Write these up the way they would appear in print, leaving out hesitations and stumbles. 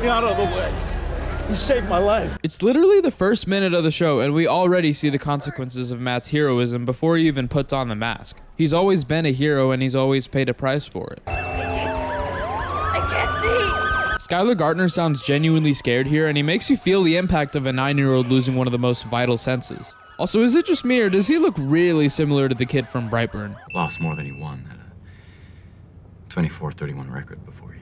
out of the way. You saved my life. It's literally the first minute of the show, and we already see the consequences of Matt's heroism before he even puts on the mask. He's always been a hero, and he's always paid a price for it. I can't see. Skylar Gardner sounds genuinely scared here, and he makes you feel the impact of a 9-year-old losing one of the most vital senses. Also, is it just me, or does he look really similar to the kid from Brightburn? Lost more than he won. Had a 24-31 record before you.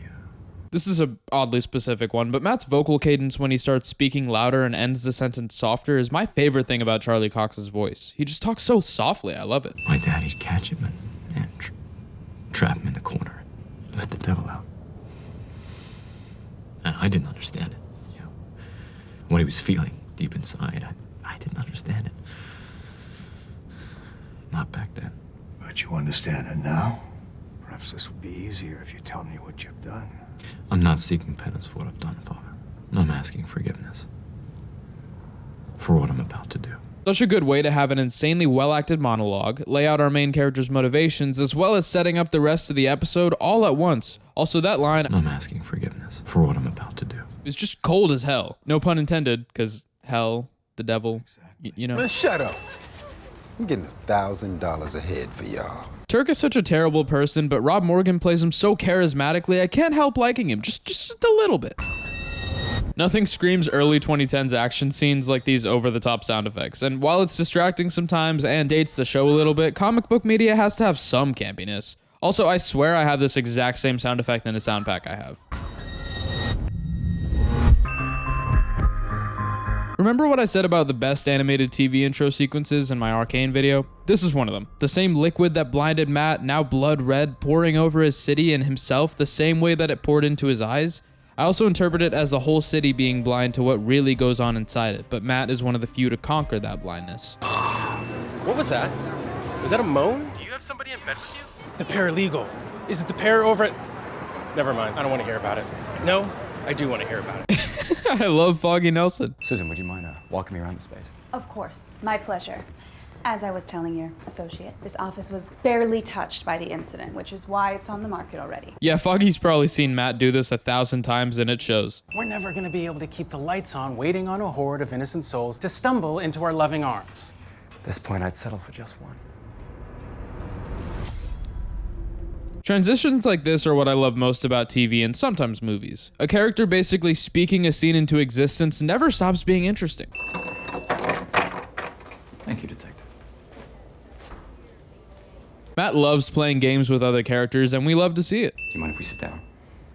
This is a oddly specific one, but Matt's vocal cadence when he starts speaking louder and ends the sentence softer is my favorite thing about Charlie Cox's voice. He just talks so softly, I love it. My daddy'd catch him and trap him in the corner, let the devil out. And I didn't understand it, you know, what he was feeling deep inside. I didn't understand it. Not back then. But you understand it now? Perhaps this will be easier if you tell me what you've done. I'm not seeking penance for what I've done, Father. I'm asking forgiveness for what I'm about to do. Such a good way to have an insanely well-acted monologue, lay out our main character's motivations, as well as setting up the rest of the episode all at once. Also, that line, I'm asking forgiveness for what I'm about to do, is just cold as hell. No pun intended, because hell, the devil, you know. Man, shut up. I'm getting $1,000 a head for y'all. Turk is such a terrible person, but Rob Morgan plays him so charismatically, I can't help liking him, just a little bit. Nothing screams early 2010s action scenes like these over-the-top sound effects, and while it's distracting sometimes and dates the show a little bit, comic book media has to have some campiness. Also, I swear I have this exact same sound effect in a sound pack I have. Remember what I said about the best animated TV intro sequences in my Arcane video? This is one of them. The same liquid that blinded Matt, now blood red, pouring over his city and himself the same way that it poured into his eyes. I also interpret it as the whole city being blind to what really goes on inside it, but Matt is one of the few to conquer that blindness. What was that? Was that a moan? Do you have somebody in bed with you? The paralegal. Is it the pair over at... Never mind, I don't want to hear about it. No, I do want to hear about it. I love Foggy Nelson. Susan, would you mind walking me around the space? Of course, my pleasure. As I was telling your associate, this office was barely touched by the incident, which is why it's on the market already. Yeah, Foggy's probably seen Matt do this 1,000 times and it shows. We're never gonna be able to keep the lights on waiting on a horde of innocent souls to stumble into our loving arms. At this point, I'd settle for just one. Transitions like this are what I love most about TV and sometimes movies. A character basically speaking a scene into existence never stops being interesting. Thank you, Detective. Matt loves playing games with other characters, and we love to see it. Do you mind if we sit down?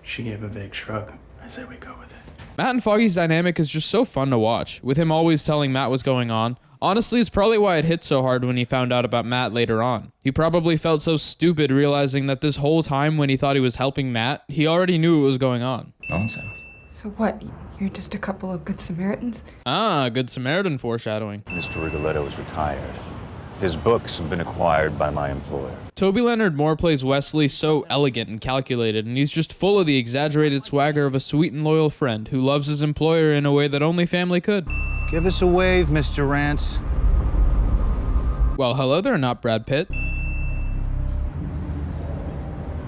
She gave a big shrug. I say we go with it. Matt and Foggy's dynamic is just so fun to watch, with him always telling Matt what's going on. Honestly, it's probably why it hit so hard when he found out about Matt later on. He probably felt so stupid realizing that this whole time when he thought he was helping Matt, he already knew what was going on. Nonsense. So what, you're just a couple of good Samaritans? Ah, good Samaritan foreshadowing. Mr. Rigoletto is retired. His books have been acquired by my employer. Toby Leonard Moore plays Wesley so elegant and calculated, and he's just full of the exaggerated swagger of a sweet and loyal friend who loves his employer in a way that only family could. Give us a wave, Mr. Rance. Well, hello there, not Brad Pitt.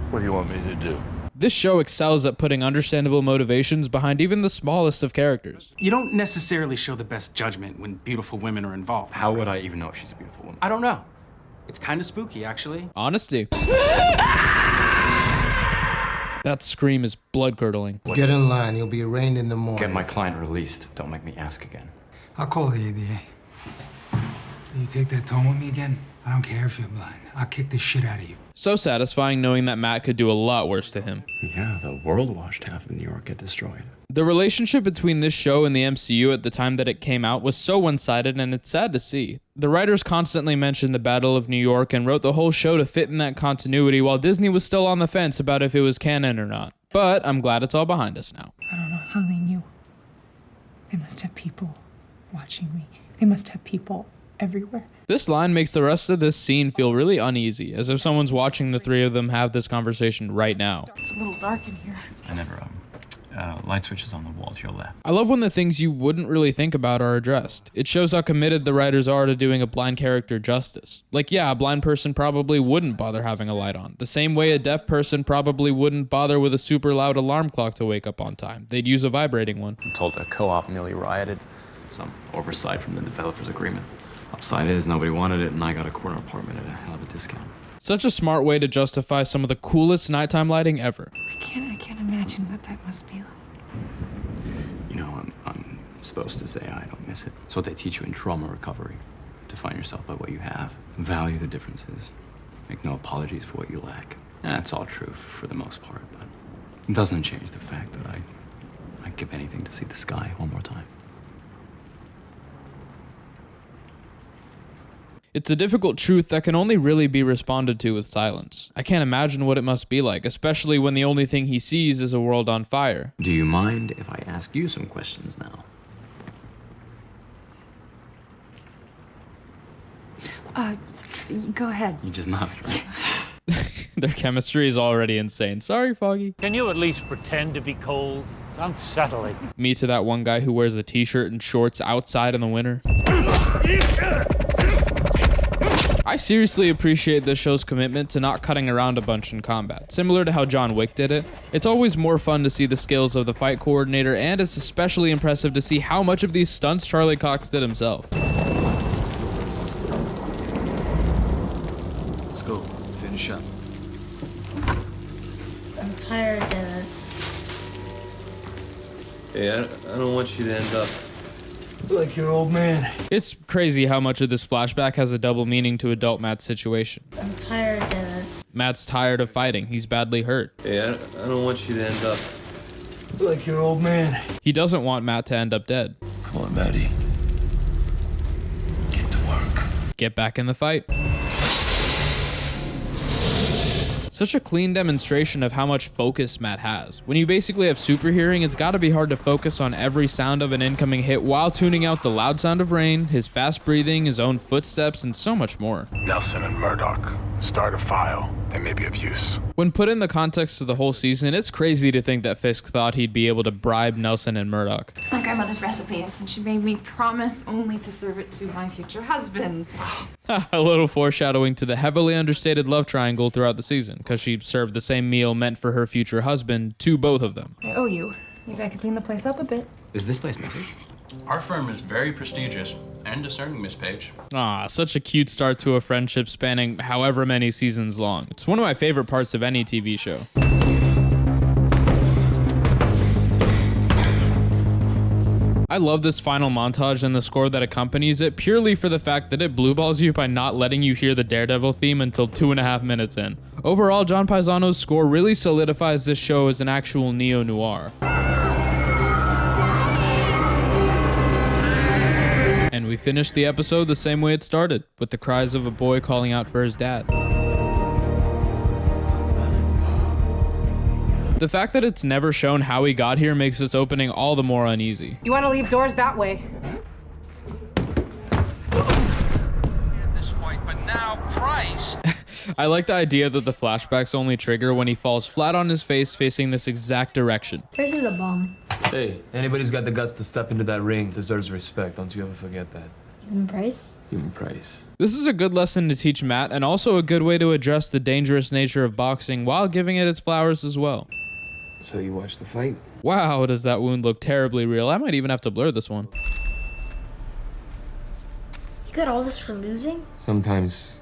What do you want me to do? This show excels at putting understandable motivations behind even the smallest of characters. You don't necessarily show the best judgment when beautiful women are involved. How would I even know if she's a beautiful woman? I don't know. It's kind of spooky, actually. Honesty. That scream is blood-curdling. Get in line. You'll be arraigned in the morning. Get my client released. Don't make me ask again. I'll call the ADA. Will you take that tone with me again? I don't care if you're blind. I'll kick the shit out of you. So satisfying knowing that Matt could do a lot worse to him. Yeah, the world watched half of New York get destroyed. The relationship between this show and the MCU at the time that it came out was so one-sided, and it's sad to see. The writers constantly mentioned the Battle of New York and wrote the whole show to fit in that continuity while Disney was still on the fence about if it was canon or not. But I'm glad it's all behind us now. I don't know how they knew. They must have people watching me. They must have people everywhere. This line makes the rest of this scene feel really uneasy, as if someone's watching the three of them have this conversation right now. It's a little dark in here. I Light switch is on the wall to your left. I love when the things you wouldn't really think about are addressed. It shows how committed the writers are to doing a blind character justice. Like, yeah, a blind person probably wouldn't bother having a light on. The same way a deaf person probably wouldn't bother with a super loud alarm clock to wake up on time. They'd use a vibrating one. I'm told the co-op nearly rioted. Some oversight from the developer's agreement. Upside is nobody wanted it, and I got a corner apartment at a hell of a discount. Such a smart way to justify some of the coolest nighttime lighting ever. I can't imagine what that must be like. You know, I'm supposed to say I don't miss it. It's what they teach you in trauma recovery. Define yourself by what you have. Value the differences. Make no apologies for what you lack. And that's all true for the most part, but it doesn't change the fact that I'd give anything to see the sky one more time. It's a difficult truth that can only really be responded to with silence. I can't imagine what it must be like, especially when the only thing he sees is a world on fire. Do you mind if I ask you some questions now? Go ahead. You just nodded, right? Their chemistry is already insane. Sorry, Foggy. Can you at least pretend to be cold? It's unsettling. Me to that one guy who wears a t-shirt and shorts outside in the winter. I seriously appreciate this show's commitment to not cutting around a bunch in combat, similar to how John Wick did it. It's always more fun to see the skills of the fight coordinator, and it's especially impressive to see how much of these stunts Charlie Cox did himself. Let's go. Finish up. I'm tired, Dad. Hey, I don't want you to end up like your old man. It's crazy how much of this flashback has a double meaning to adult Matt's situation. I'm tired, Dad. Matt's tired of fighting. He's badly hurt. Hey, I don't want you to end up like your old man. He doesn't want Matt to end up dead. Come on, Maddie. Get to work. Get back in the fight. Such a clean demonstration of how much focus Matt has. When you basically have super hearing, it's gotta be hard to focus on every sound of an incoming hit while tuning out the loud sound of rain, his fast breathing, his own footsteps, and so much more. Nelson and Murdoch. Start a file. They may be of use. When put in the context of the whole season, it's crazy to think that Fisk thought he'd be able to bribe Nelson and Murdoch. My grandmother's recipe, and she made me promise only to serve it to my future husband. A little foreshadowing to the heavily understated love triangle throughout the season, because she served the same meal meant for her future husband to both of them. I owe you. Maybe I could clean the place up a bit. Is this place messy? Our firm is very prestigious and discerning, Miss Page. Ah, such a cute start to a friendship spanning however many seasons long. It's one of my favorite parts of any TV show. I love this final montage and the score that accompanies it purely for the fact that it blue balls you by not letting you hear the Daredevil theme until 2.5 minutes in. Overall, John Paisano's score really solidifies this show as an actual neo-noir. And we finished the episode the same way it started, with the cries of a boy calling out for his dad. The fact that it's never shown how he got here makes this opening all the more uneasy. You want to leave doors that way? I like the idea that the flashbacks only trigger when he falls flat on his face facing this exact direction. This is a bum. Hey, anybody's got the guts to step into that ring deserves respect. Don't you ever forget that. Human Price? Human Price. This is a good lesson to teach Matt, and also a good way to address the dangerous nature of boxing while giving it its flowers as well. So you watched the fight? Wow, does that wound look terribly real. I might even have to blur this one. You got all this for losing? Sometimes,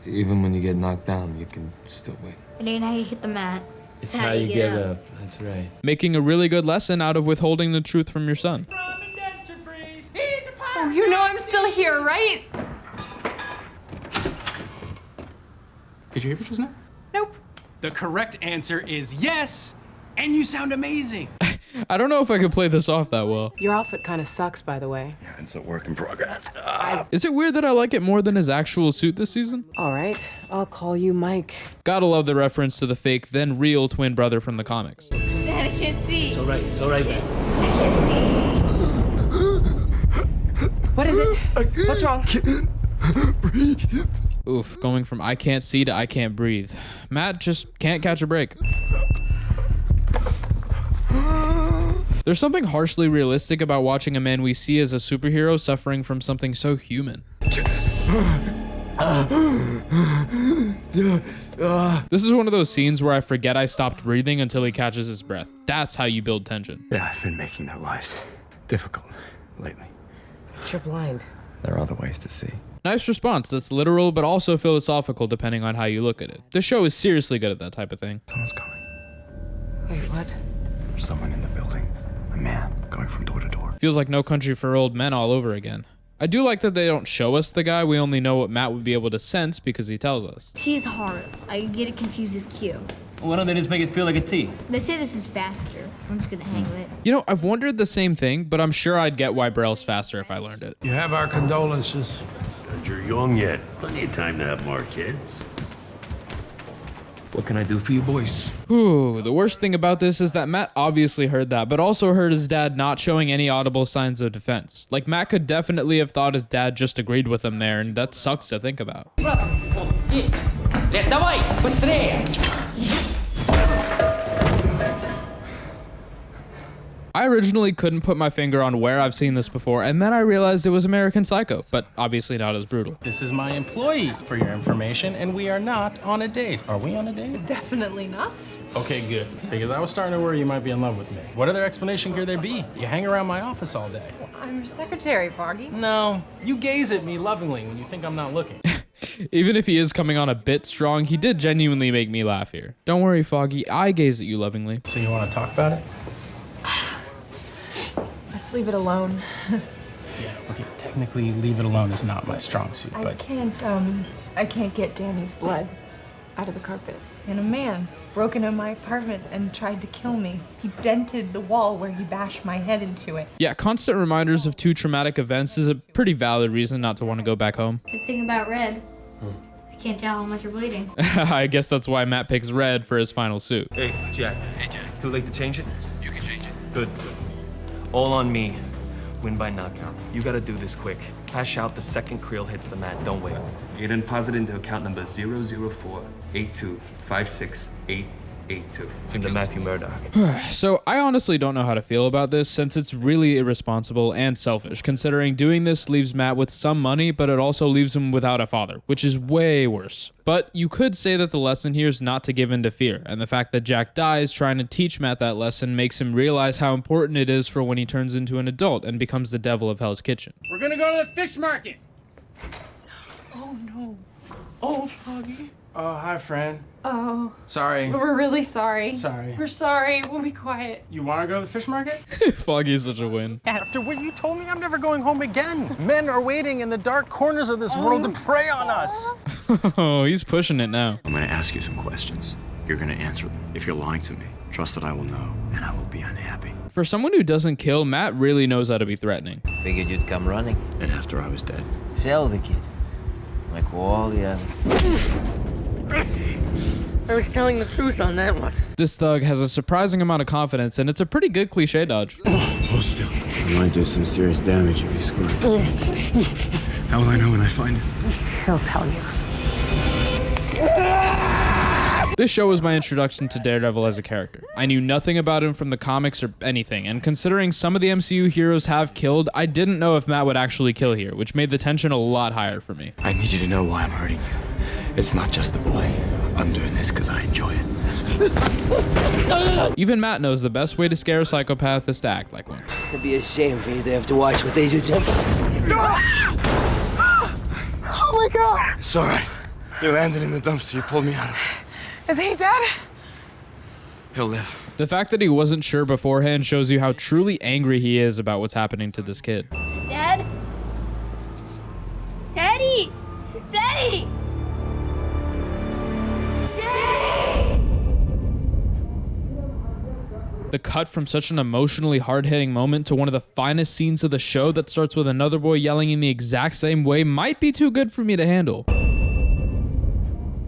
even when you get knocked down, you can still win. It ain't how you hit the mat. It's how you get up. That's right. Making a really good lesson out of withholding the truth from your son. Oh, you know I'm still here, right? Could you hear me just now? Nope. The correct answer is yes, and you sound amazing. I don't know if I could play this off that well. Your outfit kind of sucks, by the way. Yeah, it's a work in progress. Is it weird that I like it more than his actual suit this season? All right, I'll call you Mike. Gotta love the reference to the fake, then real twin brother from the comics. Dad, I can't see. It's all right, man. I can't see. What is it? What's wrong? Breathe. Oof, going from I can't see to I can't breathe. Matt just can't catch a break. There's something harshly realistic about watching a man we see as a superhero suffering from something so human. This is one of those scenes where I forget I stopped breathing until he catches his breath. That's how you build tension. Yeah, I've been making their lives difficult lately. But you're blind. There are other ways to see. Nice response. That's literal, but also philosophical depending on how you look at it. The show is seriously good at that type of thing. Someone's coming. Wait, what? There's someone in the building. A man going from door to door. Feels like No Country for Old Men all over again. I do like that they don't show us the guy. We only know what Matt would be able to sense because he tells us. T is hard. I get it confused with Q. Why don't they just make it feel like a T? They say this is faster. I'm just gonna hang with it. You know, I've wondered the same thing, but I'm sure I'd get why Braille's faster if I learned it. You have our condolences. And you're young yet. Plenty of time to have more kids. What can I do for you boys? Ooh, the worst thing about this is that Matt obviously heard that, but also heard his dad not showing any audible signs of defense. Like, Matt could definitely have thought his dad just agreed with him there, and that sucks to think about. I originally couldn't put my finger on where I've seen this before, and then I realized it was American Psycho, but obviously not as brutal. This is my employee, for your information, and we are not on a date. Are we on a date? Definitely not. Okay, good. Because I was starting to worry you might be in love with me. What other explanation could there be? You hang around my office all day. I'm your secretary, Foggy. No, you gaze at me lovingly when you think I'm not looking. Even if he is coming on a bit strong, he did genuinely make me laugh here. Don't worry, Foggy, I gaze at you lovingly. So you want to talk about it? Let's leave it alone. Yeah, okay, technically leave it alone is not my strong suit, I but... can't get Danny's blood out of the carpet. And a man broke into my apartment and tried to kill me. He dented the wall where he bashed my head into it. Yeah, constant reminders of two traumatic events is a pretty valid reason not to want to go back home. The thing about red, I can't tell how much you're bleeding. I guess that's why Matt picks red for his final suit. Hey, it's Jack. Hey, Jack. Too late to change it? You can change it. Good. All on me. Win by knockout. You gotta do this quick. Cash out the second Creel hits the mat. Don't wait. You then deposit into account number 004-8256-882 from the Matthew Murdoch. So I honestly don't know how to feel about this, since it's really irresponsible and selfish, considering doing this leaves Matt with some money, but it also leaves him without a father, which is way worse. But you could say that the lesson here is not to give in to fear, and the fact that Jack dies trying to teach Matt that lesson makes him realize how important it is for when he turns into an adult and becomes the devil of Hell's Kitchen. We're gonna go to the fish market. Oh no. Oh, Foggy. Oh, hi, friend. Oh. Sorry. We're really sorry. Sorry. We're sorry. We'll be quiet. You want to go to the fish market? Foggy is such a win. After what you told me, I'm never going home again. Men are waiting in the dark corners of this world to prey on us. Oh, he's pushing it now. I'm gonna ask you some questions. You're gonna answer them. If you're lying to me, trust that I will know, and I will be unhappy. For someone who doesn't kill, Matt really knows how to be threatening. Figured you'd come running. And after I was dead. Sell the kid. Like all the others. I was telling the truth on that one. This thug has a surprising amount of confidence, and it's a pretty good cliche dodge. Hold still. I might do some serious damage if you score. How will I know when I find it? He'll tell you. This show was my introduction to Daredevil as a character. I knew nothing about him from the comics or anything, and considering some of the MCU heroes have killed, I didn't know if Matt would actually kill here, which made the tension a lot higher for me. I need you to know why I'm hurting you. It's not just the boy. I'm doing this because I enjoy it. Even Matt knows the best way to scare a psychopath is to act like one. It'd be a shame for you to have to watch what they do to him. Oh my God! It's all right. You landed in the dumpster. You pulled me out of it. Is he dead? He'll live. The fact that he wasn't sure beforehand shows you how truly angry he is about what's happening to this kid. Dad? Daddy! Daddy! Daddy! The cut from such an emotionally hard-hitting moment to one of the finest scenes of the show that starts with another boy yelling in the exact same way might be too good for me to handle.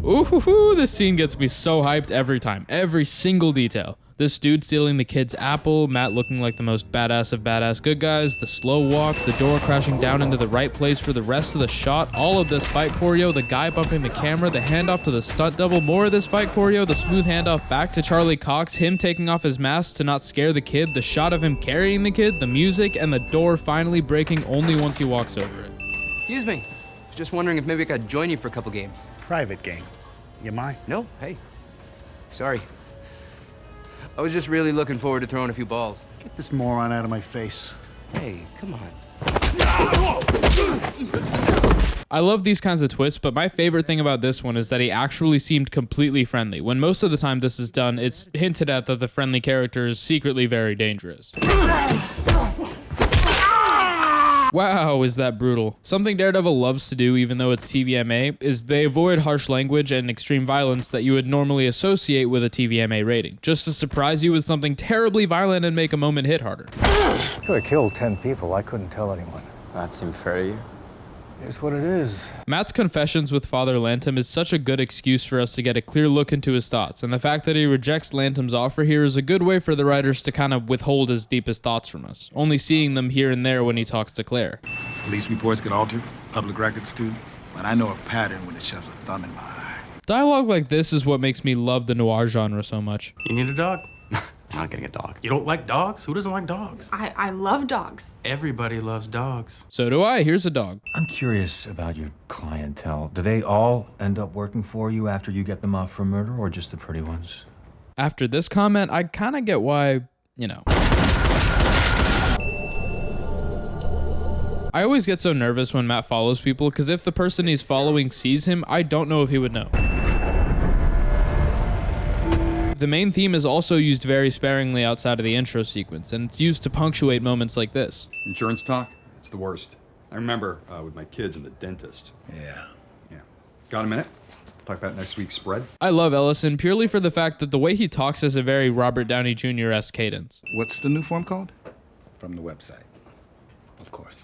Ooh, this scene gets me so hyped every time, every single detail. This dude stealing the kid's apple, Matt looking like the most badass of badass good guys, the slow walk, the door crashing down into the right place for the rest of the shot, all of this fight choreo, the guy bumping the camera, the handoff to the stunt double, more of this fight choreo, the smooth handoff back to Charlie Cox, him taking off his mask to not scare the kid, the shot of him carrying the kid, the music, and the door finally breaking only once he walks over it. Excuse me. Just wondering if maybe I could join you for a couple games. Private game. You mind? No, hey. Sorry. I was just really looking forward to throwing a few balls. Get this moron out of my face. Hey, come on. I love these kinds of twists, but my favorite thing about this one is that he actually seemed completely friendly. When most of the time this is done, it's hinted at that the friendly character is secretly very dangerous. Wow, is that brutal. Something Daredevil loves to do, even though it's TVMA, is they avoid harsh language and extreme violence that you would normally associate with a TVMA rating, just to surprise you with something terribly violent and make a moment hit harder. Could have killed 10 people. I couldn't tell anyone. That seemed fair to you? It's what it is. Matt's confessions with Father Lantom is such a good excuse for us to get a clear look into his thoughts, and the fact that he rejects Lantom's offer here is a good way for the writers to kind of withhold his deepest thoughts from us, only seeing them here and there when he talks to Claire. Police reports get altered, public records too, but I know a pattern when it shoves a thumb in my eye. Dialogue like this is what makes me love the noir genre so much. You need a dog? Not getting a dog. You don't like dogs? Who doesn't like dogs? I love dogs. Everybody loves dogs. So do I. Here's a dog. I'm curious about your clientele. Do they all end up working for you after you get them off for murder, or just the pretty ones? After this comment, I kind of get why, you know. I always get so nervous when Matt follows people, because if the person he's following sees him, I don't know if he would know. The main theme is also used very sparingly outside of the intro sequence, and it's used to punctuate moments like this. Insurance talk? It's the worst. I remember with my kids and the dentist. Yeah. Got a minute? Talk about next week's spread? I love Ellison purely for the fact that the way he talks has a very Robert Downey Jr.-esque cadence. What's the new form called? From the website. Of course.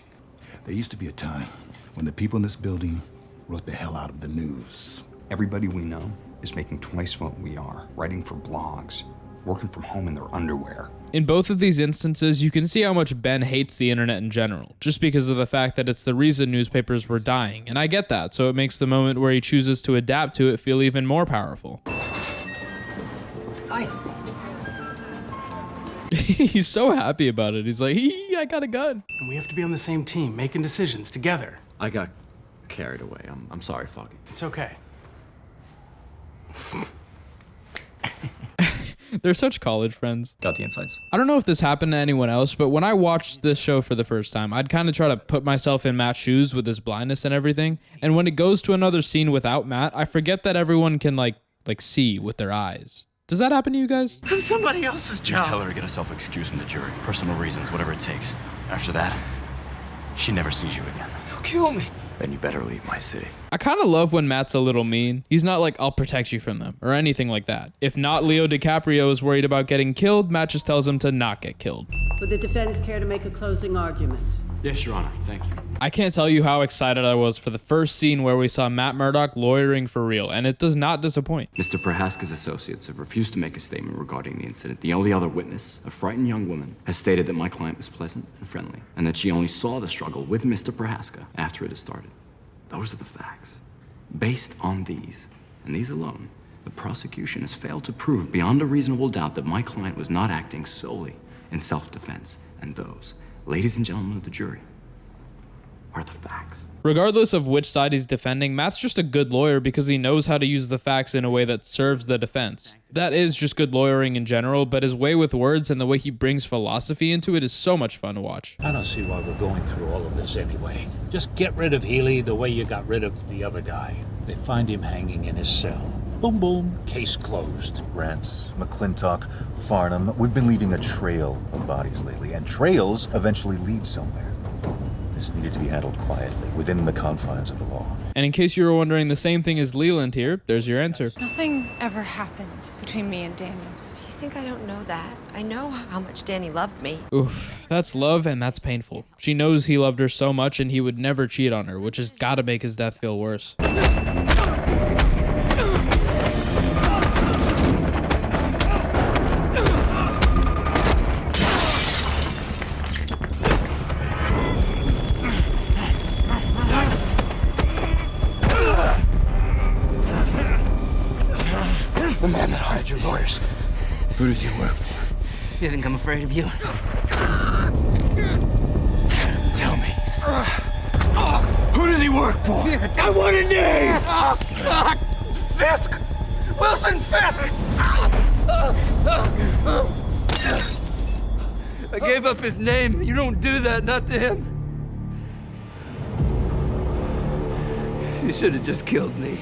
There used to be a time when the people in this building wrote the hell out of the news. Everybody we know is making twice what we are, writing for blogs, working from home in their underwear. In both of these instances, you can see how much Ben hates the internet in general, just because of the fact that it's the reason newspapers were dying, and I get that, so it makes the moment where he chooses to adapt to it feel even more powerful. Hi. He's so happy about it. He's like, I got a gun. And we have to be on the same team, making decisions together. I got carried away. I'm sorry, Foggy. It's okay. They're such college friends. Got the insights. I don't know if this happened to anyone else, but when I watched this show for the first time, I'd kind of try to put myself in Matt's shoes with his blindness and everything. And when it goes to another scene without Matt, I forget that everyone can like see with their eyes. Does that happen to you guys? I'm somebody else's You job. tell her to get herself excused from the jury. Personal reasons, whatever it takes. After that, she never sees you again. He'll kill me. Then you better leave my city. I kind of love when Matt's a little mean. He's not like, I'll protect you from them, or anything like that. If not Leo DiCaprio is worried about getting killed, Matt just tells him to not get killed. Would the defense care to make a closing argument? Yes, Your Honor. Thank you. I can't tell you how excited I was for the first scene where we saw Matt Murdock lawyering for real, and it does not disappoint. Mr. Prohaska's associates have refused to make a statement regarding the incident. The only other witness, a frightened young woman, has stated that my client was pleasant and friendly, and that she only saw the struggle with Mr. Prohaska after it had started. Those are the facts. Based on these, and these alone, the prosecution has failed to prove beyond a reasonable doubt that my client was not acting solely in self-defense. And those, ladies and gentlemen of the jury, are the facts. Regardless of which side he's defending, Matt's just a good lawyer because he knows how to use the facts in a way that serves the defense. That is just good lawyering in general, but his way with words and the way he brings philosophy into it is so much fun to watch. I don't see why we're going through all of this anyway. Just get rid of Healy the way you got rid of the other guy. They find him hanging in his cell. Boom, boom, case closed. Rance, McClintock, Farnham, we've been leaving a trail of bodies lately, and trails eventually lead somewhere. This needed to be handled quietly, within the confines of the law. And in case you were wondering the same thing as Leland here, there's your answer. Nothing ever happened between me and Daniel. Do you think I don't know that? I know how much Danny loved me. Oof, that's love and that's painful. She knows he loved her so much and he would never cheat on her, which has gotta make his death feel worse. The man that hired your lawyers. Who does he work for? You think I'm afraid of you? Tell me. Who does he work for? I want a name! Fisk! Wilson Fisk! I gave up his name. You don't do that, not to him. You should have just killed me.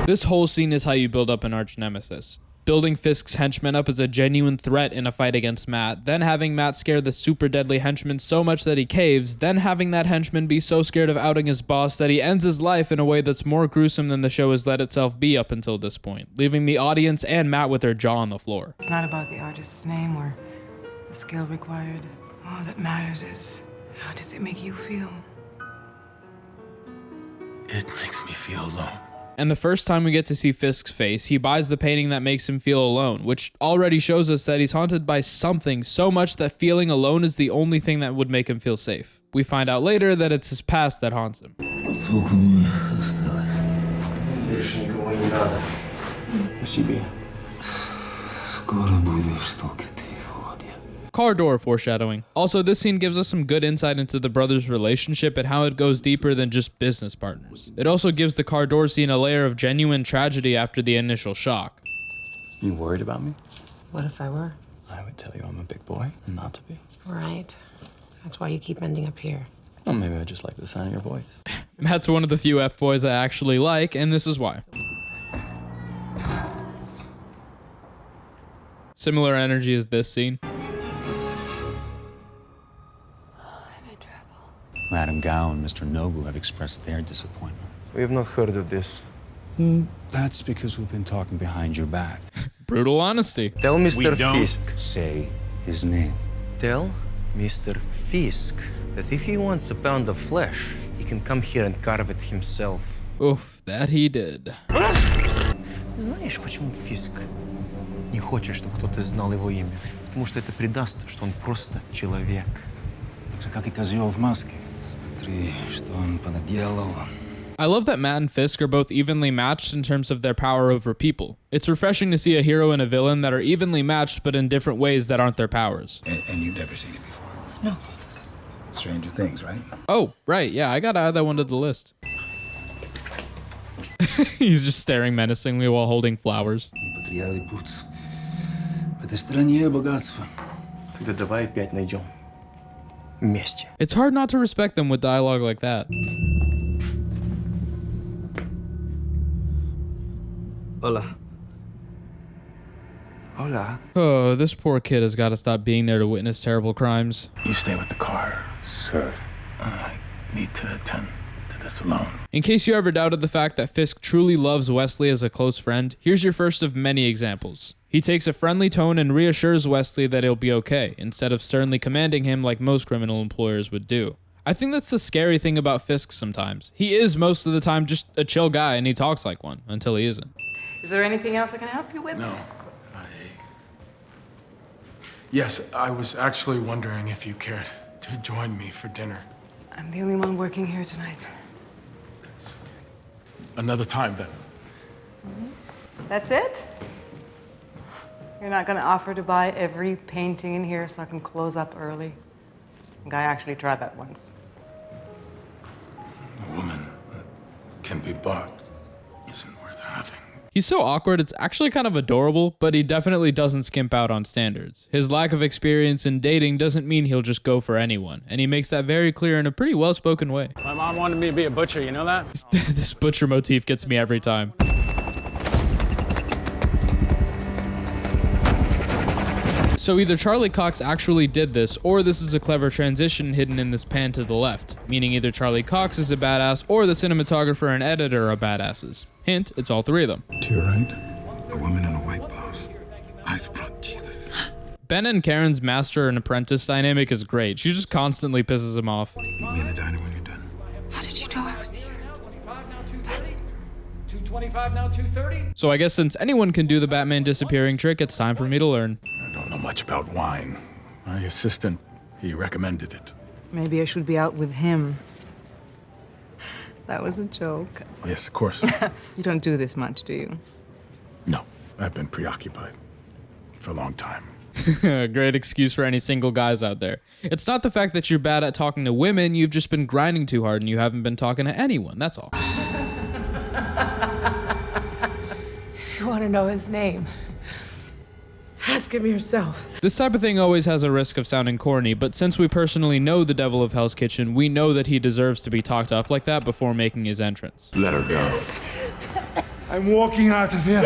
This whole scene is how you build up an arch nemesis. Building Fisk's henchman up as a genuine threat in a fight against Matt, then having Matt scare the super deadly henchman so much that he caves, then having that henchman be so scared of outing his boss that he ends his life in a way that's more gruesome than the show has let itself be up until this point, leaving the audience and Matt with their jaw on the floor. It's not about the artist's name or the skill required. All that matters is, how does it make you feel? It makes me feel alone. And the first time we get to see Fisk's face, he buys the painting that makes him feel alone, which already shows us that he's haunted by something so much that feeling alone is the only thing that would make him feel safe. We find out later that it's his past that haunts him. Car door foreshadowing. Also, this scene gives us some good insight into the brothers' relationship and how it goes deeper than just business partners. It also gives the car door scene a layer of genuine tragedy after the initial shock. You worried about me? What if I were? I would tell you I'm a big boy and not to be. Right. That's why you keep ending up here. Well, maybe I just like the sound of your voice. Matt's one of the few F-boys I actually like, and this is why. Similar energy as this scene. Madam Gao and Mr. Nobu have expressed their disappointment. We have not heard of this. That's because we've been talking behind your back. Brutal honesty. Tell Mr. Fisk. Say his name. Tell Mr. Fisk that if he wants a pound of flesh, he can come here and carve it himself. Oof, that he did. Знаешь, почему Фиск не хочет, чтобы кто-то знал его имя? Потому что это предаст, что он просто человек. Как и козел в маске. Смотри, что он понаделал. I love that Matt and Fisk are both evenly matched in terms of their power over people. It's refreshing to see a hero and a villain that are evenly matched but in different ways that aren't their powers. And you've never seen it before? No. Stranger Things, right? Oh, right, yeah, I gotta add that one to the list. He's just staring menacingly while holding flowers. В этой стране богатство. Тогда давай опять найдем. Вместе. It's hard not to respect them with dialogue like that. Hola. Hola. Oh, this poor kid has got to stop being there to witness terrible crimes. You stay with the car, sir. I need to attend to this alone. In case you ever doubted the fact that Fisk truly loves Wesley as a close friend, here's your first of many examples. He takes a friendly tone and reassures Wesley that he'll be okay, instead of sternly commanding him like most criminal employers would do. I think that's the scary thing about Fisk sometimes. He is most of the time just a chill guy and he talks like one, until he isn't. Is there anything else I can help you with? No. Yes, I was actually wondering if you cared to join me for dinner. I'm the only one working here tonight. Another time, then. That's it? You're not gonna offer to buy every painting in here so I can close up early? I think I actually tried that once. A woman that can be bought isn't worth having. He's so awkward, it's actually kind of adorable, but he definitely doesn't skimp out on standards. His lack of experience in dating doesn't mean he'll just go for anyone, and he makes that very clear in a pretty well-spoken way. My mom wanted me to be a butcher, you know that? This butcher motif gets me every time. So either Charlie Cox actually did this, or this is a clever transition hidden in this pan to the left, meaning either Charlie Cox is a badass, or the cinematographer and editor are badasses. Hint, it's all three of them. To your right, a woman in a white blouse. Eyes front, Jesus. Ben and Karen's master and apprentice dynamic is great. She just constantly pisses him off. Meet me in the diner when you're done. How did you know I was here? 225 now 230. So I guess since anyone can do the Batman disappearing trick, it's time for me to learn. I don't know much about wine. My assistant, he recommended it. Maybe I should be out with him. That was a joke. Yes, of course. You don't do this much, do you? No, I've been preoccupied for a long time. Great excuse for any single guys out there. It's not the fact that you're bad at talking to women, you've just been grinding too hard and you haven't been talking to anyone, that's all. You want to know his name? Ask him yourself. This type of thing always has a risk of sounding corny, but since we personally know the devil of Hell's Kitchen, we know that he deserves to be talked up like that before making his entrance. Let her go. I'm walking out of here.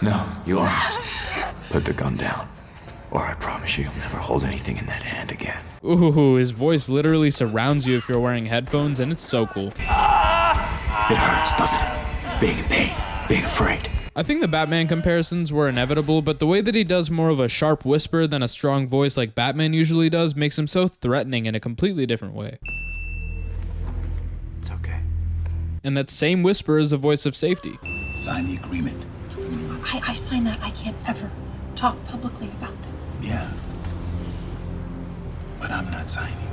No, you aren't. Put the gun down, or I promise you, you'll never hold anything in that hand again. Ooh, his voice literally surrounds you if you're wearing headphones, and it's so cool. It hurts, doesn't it? Being in pain, being afraid. I think the Batman comparisons were inevitable, but the way that he does more of a sharp whisper than a strong voice like Batman usually does makes him so threatening in a completely different way. It's okay. And that same whisper is a voice of safety. Sign the agreement. I signed that. I can't ever talk publicly about this. Yeah. But I'm not signing it.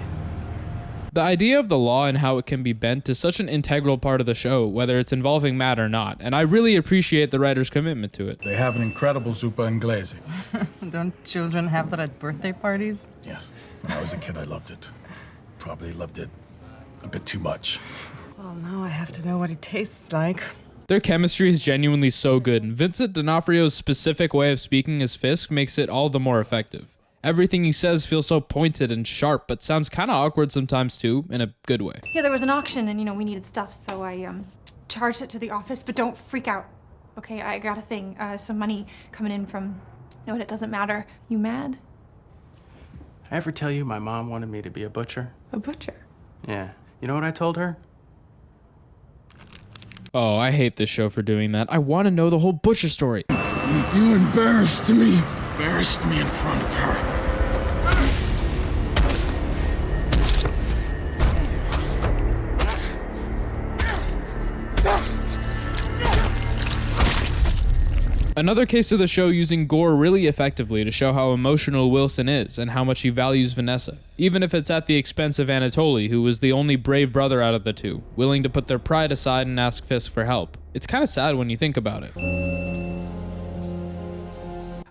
The idea of the law and how it can be bent is such an integral part of the show, whether it's involving Matt or not, and I really appreciate the writer's commitment to it. They have an incredible zuppa inglese. Don't children have that at birthday parties? Yes. When I was a kid, I loved it. Probably loved it a bit too much. Well, now I have to know what it tastes like. Their chemistry is genuinely so good, and Vincent D'Onofrio's specific way of speaking as Fisk makes it all the more effective. Everything he says feels so pointed and sharp, but sounds kind of awkward sometimes too, in a good way. Yeah, there was an auction and, we needed stuff, so I charged it to the office, but don't freak out. Okay, I got a thing, some money coming in from, no, it doesn't matter. You mad? I ever tell you my mom wanted me to be a butcher? A butcher? Yeah. You know what I told her? Oh, I hate this show for doing that. I want to know the whole butcher story. You embarrassed me. Embarrassed me in front of her. Another case of the show using gore really effectively to show how emotional Wilson is and how much he values Vanessa, even if it's at the expense of Anatoly, who was the only brave brother out of the two, willing to put their pride aside and ask Fisk for help. It's kind of sad when you think about it.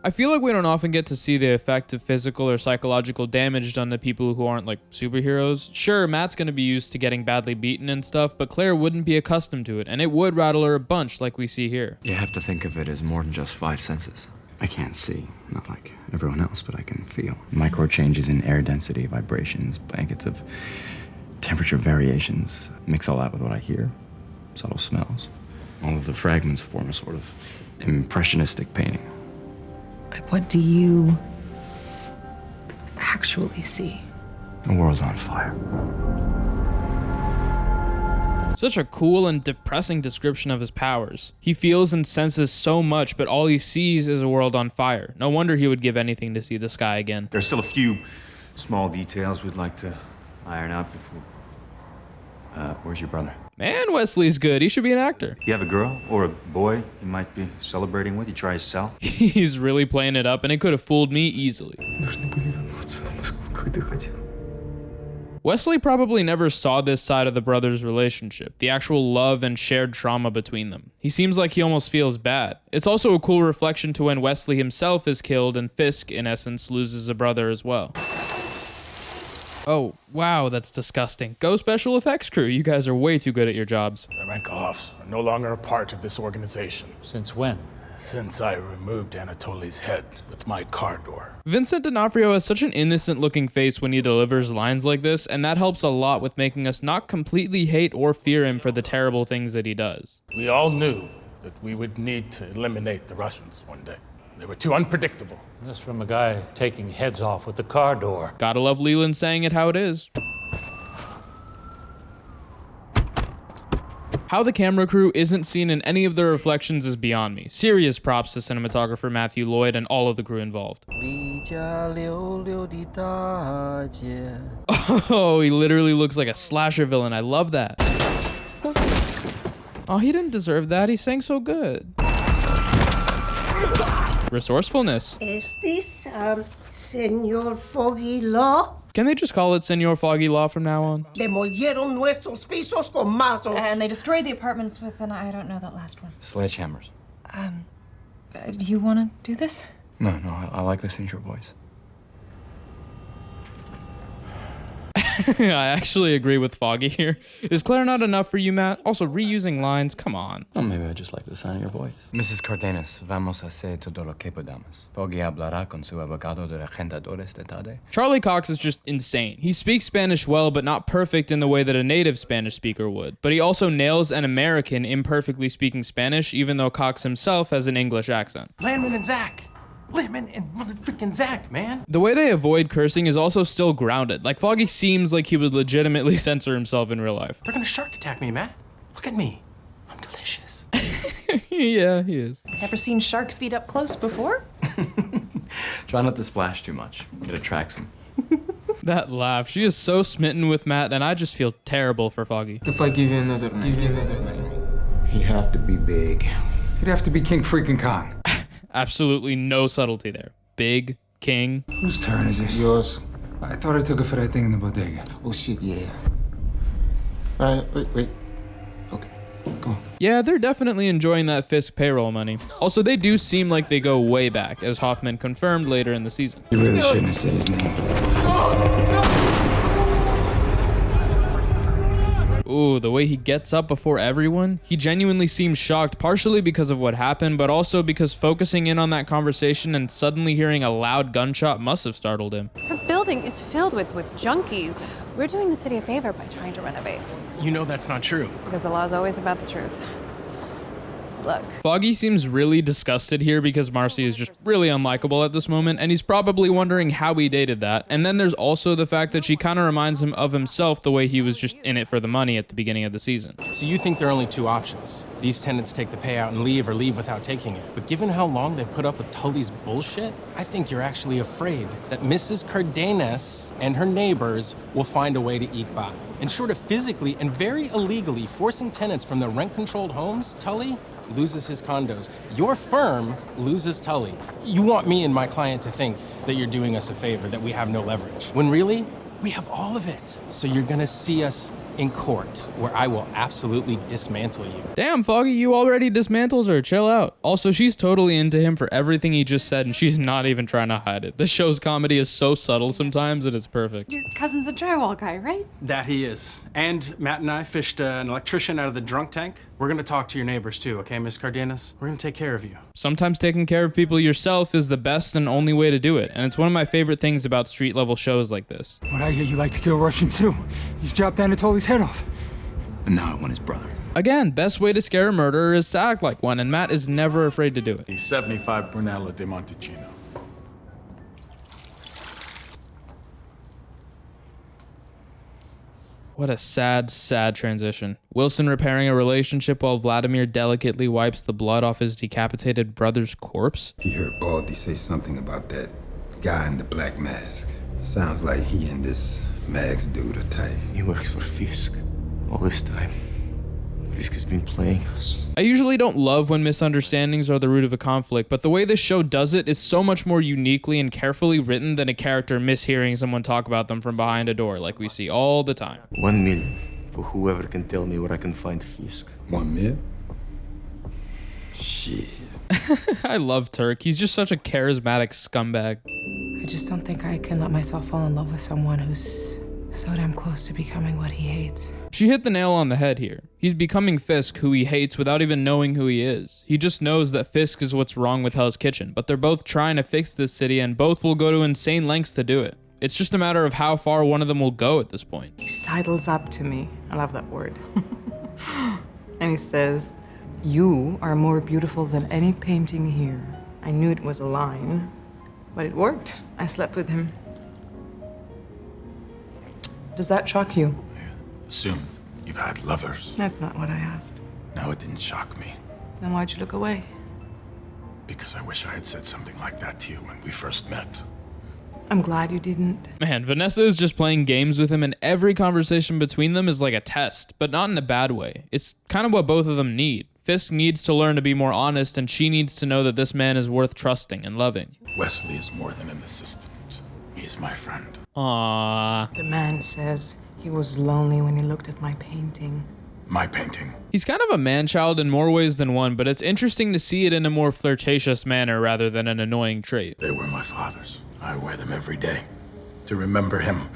I feel like we don't often get to see the effect of physical or psychological damage done to people who aren't like superheroes. Sure, Matt's gonna be used to getting badly beaten and stuff, but Claire wouldn't be accustomed to it, and it would rattle her a bunch like we see here. You have to think of it as more than just 5 senses. I can't see, not like everyone else, but I can feel. Micro changes in air density, vibrations, blankets of temperature variations. Mix all that with what I hear, subtle smells. All of the fragments form a sort of impressionistic painting. What do you actually see? A world on fire. Such a cool and depressing description of his powers. He feels and senses so much, but all he sees is a world on fire. No wonder he would give anything to see the sky again. There's still a few small details we'd like to iron out before... where's your brother? Man, Wesley's good. He should be an actor. You have a girl or a boy you might be celebrating with? You try his cell? He's really playing it up, and it could have fooled me easily. Wesley probably never saw this side of the brothers' relationship, the actual love and shared trauma between them. He seems like he almost feels bad. It's also a cool reflection to when Wesley himself is killed and Fisk, in essence, loses a brother as well. Oh, wow, that's disgusting. Go special effects crew, you guys are way too good at your jobs. The Rankoffs are no longer a part of this organization. Since when? Since I removed Anatoly's head with my car door. Vincent D'Onofrio has such an innocent looking face when he delivers lines like this, and that helps a lot with making us not completely hate or fear him for the terrible things that he does. We all knew that we would need to eliminate the Russians one day. They were too unpredictable. This from a guy taking heads off with the car door. Gotta love Leland saying it how it is. How the camera crew isn't seen in any of their reflections is beyond me. Serious props to cinematographer Matthew Lloyd and all of the crew involved. Oh, he literally looks like a slasher villain. I love that. Oh, he didn't deserve that. He sang so good. Resourcefulness. Is this, Senor Foggy Law? Can they just call it Senor Foggy Law from now on? Demolieron nuestros pisos con mazos. And they destroyed the apartments with I don't know that last one. Sledgehammers. Do you want to do this? No, I like listening to your voice. I actually agree with Foggy here. Is Claire not enough for you, Matt? Also, reusing lines, come on. Well, maybe I just like the sound of your voice. Mrs. Cardenas, vamos a hacer todo lo que podamos. Foggy hablará con su abogado de regentadores de tarde. Charlie Cox is just insane. He speaks Spanish well, but not perfect in the way that a native Spanish speaker would. But he also nails an American imperfectly speaking Spanish, even though Cox himself has an English accent. Landman and Zach. Landman and motherfucking Zach, man. The way they avoid cursing is also still grounded. Like, Foggy seems like he would legitimately censor himself in real life. They're gonna shark attack me, Matt. Look at me. I'm delicious. Yeah, he is. Never seen sharks feed up close before? Try not to splash too much. It attracts them. That laugh. She is so smitten with Matt, and I just feel terrible for Foggy. If I give you another night, He'd have to be big. he'd have to be King freaking Kong. Absolutely no subtlety there. Big, king. Whose turn is it? Yours. I thought I took it for that thing in the bodega. Oh, shit, yeah. Wait. Okay, come on. Yeah, they're definitely enjoying that Fisk payroll money. Also, they do seem like they go way back, as Hoffman confirmed later in the season. You really shouldn't have said his name. Ooh, the way he gets up before everyone. He genuinely seems shocked, partially because of what happened, but also because focusing in on that conversation and suddenly hearing a loud gunshot must have startled him. Her building is filled with junkies. We're doing the city a favor by trying to renovate. You know that's not true. Because the law is always about the truth. Look. Foggy seems really disgusted here because Marcy is just really unlikable at this moment, and he's probably wondering how he dated that. And then there's also the fact that she kind of reminds him of himself the way he was just in it for the money at the beginning of the season. So you think there are only two options. These tenants take the payout and leave, or leave without taking it. But given how long they've put up with Tully's bullshit, I think you're actually afraid that Mrs. Cardenas and her neighbors will find a way to eke by. And short of physically and very illegally forcing tenants from their rent-controlled homes, Tully loses his condos. Your firm loses Tully. You want me and my client to think that you're doing us a favor, that we have no leverage. When really, we have all of it. So you're gonna see us in court, where I will absolutely dismantle you. Damn, Foggy, you already dismantles her. Chill out. Also, she's totally into him for everything he just said, and she's not even trying to hide it. The show's comedy is so subtle sometimes that it's perfect. Your cousin's a drywall guy, right? That he is. And Matt and I fished an electrician out of the drunk tank. We're gonna talk to your neighbors too, okay, Miss Cardenas? We're gonna take care of you. Sometimes taking care of people yourself is the best and only way to do it, and it's one of my favorite things about street-level shows like this. What I hear you like to kill Russians too. You dropped Anatoly's head off. And now I want his brother. Again, best way to scare a murderer is to act like one, and Matt is never afraid to do it. The 75 Brunello de Montalcino. What a sad, sad transition. Wilson repairing a relationship while Vladimir delicately wipes the blood off his decapitated brother's corpse. He heard Baldy say something about that guy in the black mask. Sounds like he and this Max dude are tight. He works for Fisk all this time. Fisk has been playing us. I usually don't love when misunderstandings are the root of a conflict, but the way this show does it is so much more uniquely and carefully written than a character mishearing someone talk about them from behind a door like we see all the time. 1 million for whoever can tell me where I can find Fisk. 1 million? Shit. I love Turk. He's just such a charismatic scumbag. I just don't think I can let myself fall in love with someone who's so damn close to becoming what he hates. She hit the nail on the head here. He's becoming Fisk, who he hates without even knowing who he is. He just knows that Fisk is what's wrong with Hell's Kitchen, but they're both trying to fix this city and both will go to insane lengths to do it. It's just a matter of how far one of them will go at this point. He sidles up to me. I love that word. And he says, "You are more beautiful than any painting here." I knew it was a line, but it worked. I slept with him. Does that shock you? Assumed you've had lovers. That's not what I asked. No, it didn't shock me. Then why'd you look away? Because I wish I had said something like that to you when we first met. I'm glad you didn't. Man, Vanessa is just playing games with him, and every conversation between them is like a test, but not in a bad way. It's kind of what both of them need. Fisk needs to learn to be more honest, and she needs to know that this man is worth trusting and loving. Wesley is more than an assistant. He is my friend. Aww. The man says he was lonely when he looked at my painting. My painting. He's kind of a man-child in more ways than one, but it's interesting to see it in a more flirtatious manner rather than an annoying trait. They were my father's. I wear them every day to remember him.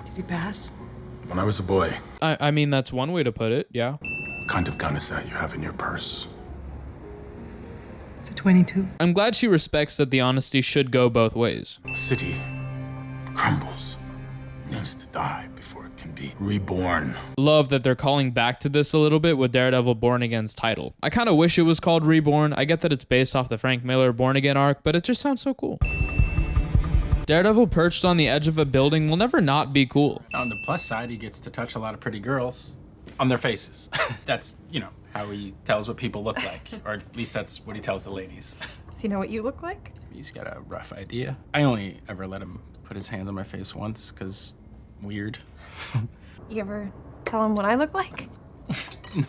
Did he pass? When I was a boy. I mean, that's one way to put it, yeah. What kind of gun is that you have in your purse? It's a 22. I'm glad she respects that the honesty should go both ways. The city crumbles. Needs to die before it can be reborn. Love that they're calling back to this a little bit with Daredevil Born Again's title. I kind of wish it was called Reborn. I get that it's based off the Frank Miller Born Again arc, but it just sounds so cool. Daredevil perched on the edge of a building will never not be cool. On the plus side, he gets to touch a lot of pretty girls on their faces. That's, you know, how he tells what people look like, or at least that's what he tells the ladies. Does he know what you look like? He's got a rough idea. I only ever let him put his hands on my face once, because weird. You ever tell him what I look like?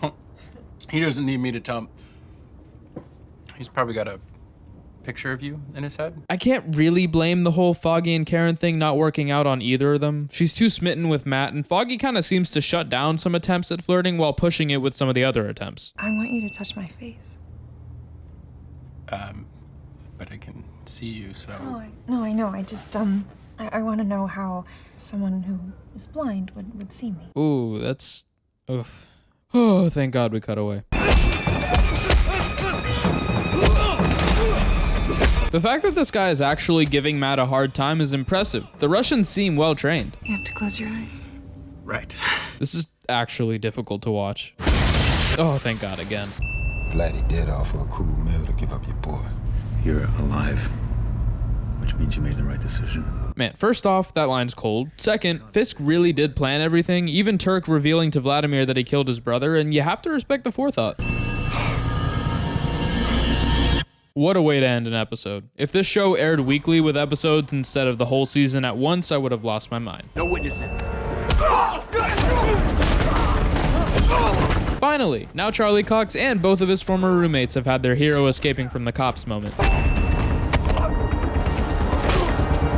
No, he doesn't need me to tell him. He's probably got a picture of you in his head. I can't really blame the whole Foggy and Karen thing not working out on either of them. She's too smitten with Matt, and Foggy kind of seems to shut down some attempts at flirting while pushing it with some of the other attempts. I want you to touch my face. But I can see you, so... No, I know. I just, I want to know how someone who is blind would see me. Ooh, that's... oof. Oh, thank God we cut away. The fact that this guy is actually giving Matt a hard time is impressive. The Russians seem well trained. You have to close your eyes. Right. This is actually difficult to watch. Oh, thank God again. Vladdy did offer a cool meal to give up your boy. You're alive, which means you made the right decision. Man, first off, that line's cold. Second, Fisk really did plan everything, even Turk revealing to Vladimir that he killed his brother, and you have to respect the forethought. What a way to end an episode. If this show aired weekly with episodes instead of the whole season at once, I would have lost my mind. No witnesses. Finally, now Charlie Cox and both of his former roommates have had their hero escaping from the cops moment.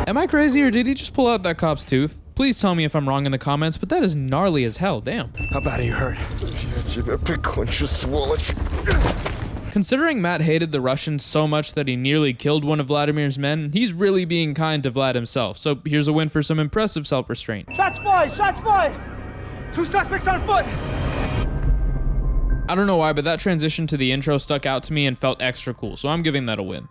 Am I crazy or did he just pull out that cop's tooth? Please tell me if I'm wrong in the comments, but that is gnarly as hell, damn. How bad are you hurt? Considering Matt hated the Russians so much that he nearly killed one of Vladimir's men, he's really being kind to Vlad himself, so here's a win for some impressive self-restraint. Shots fired! Shots fired! 2 suspects on foot! I don't know why, but that transition to the intro stuck out to me and felt extra cool, so I'm giving that a win.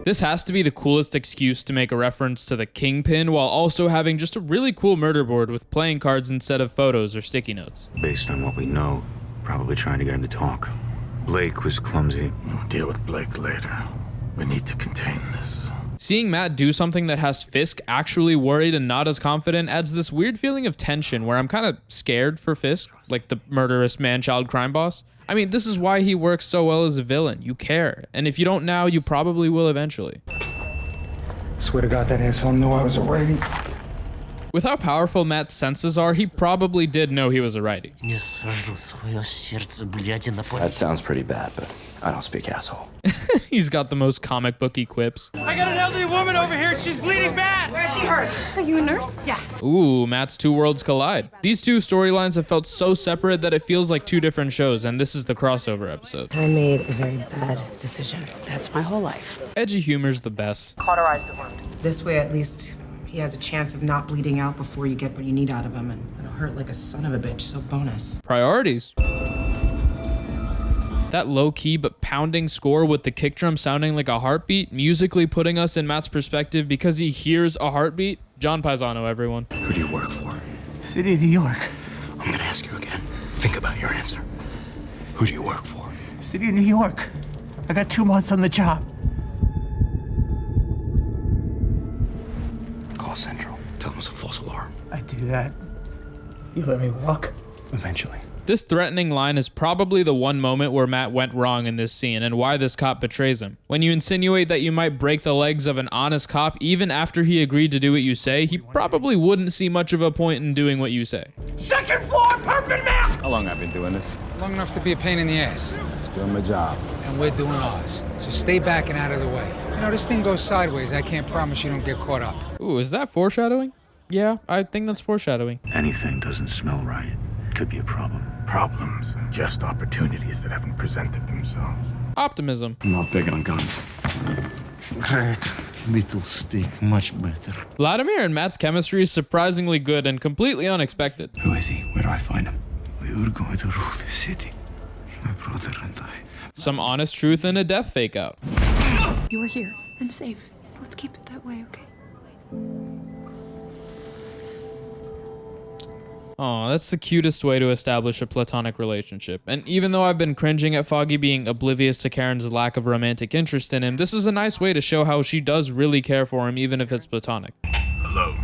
This has to be the coolest excuse to make a reference to the Kingpin while also having just a really cool murder board with playing cards instead of photos or sticky notes. Based on what we know, probably trying to get him to talk. Blake was clumsy. We'll deal with Blake later. We need to contain this. Seeing Matt do something that has Fisk actually worried and not as confident adds this weird feeling of tension where I'm kind of scared for Fisk, like the murderous man-child crime boss. I mean, this is why he works so well as a villain. You care. And if you don't now, you probably will eventually. Swear to God, that asshole knew I was a righty. With how powerful Matt's senses are, he probably did know he was a righty. That sounds pretty bad, but I don't speak asshole. He's got the most comic booky quips. I got an elderly woman over here. She's bleeding bad. Where's she hurt? Are you a nurse? Yeah. Ooh, Matt's two worlds collide. These two storylines have felt so separate that it feels like two different shows, and this is the crossover episode. I made a very bad decision. That's my whole life. Edgy humor's the best. Cauterize the wound. This way, at least, he has a chance of not bleeding out before you get what you need out of him, and it'll hurt like a son of a bitch, so bonus. Priorities. That low-key but pounding score with the kick drum sounding like a heartbeat, musically putting us in Matt's perspective because he hears a heartbeat. John Paisano, everyone. Who do you work for? City of New York. I'm gonna ask you again. Think about your answer. Who do you work for? City of New York. I got 2 months on the job. Call Central. Tell them it's a false alarm. I do that. You let me walk? Eventually. This threatening line is probably the one moment where Matt went wrong in this scene and why this cop betrays him. When you insinuate that you might break the legs of an honest cop even after he agreed to do what you say, he probably wouldn't see much of a point in doing what you say. 2nd floor, purple mask! How long I've been doing this? Long enough to be a pain in the ass. Just doing my job. How and we're doing ours. So stay back and out of the way. You know, this thing goes sideways. I can't promise you don't get caught up. Ooh, is that foreshadowing? Yeah, I think that's foreshadowing. Anything doesn't smell right. It could be a problem. Problems and just opportunities that haven't presented themselves. Optimism. I'm not big on guns. Great. Little stick, much better. Vladimir and Matt's chemistry is surprisingly good and completely unexpected. Who is he? Where do I find him? We were going to rule the city. My brother and I. Some honest truth and a death fake out. You are here and safe, so let's keep it that way, okay? Aw, that's the cutest way to establish a platonic relationship. And even though I've been cringing at Foggy being oblivious to Karen's lack of romantic interest in him, this is a nice way to show how she does really care for him, even if it's platonic. Hello.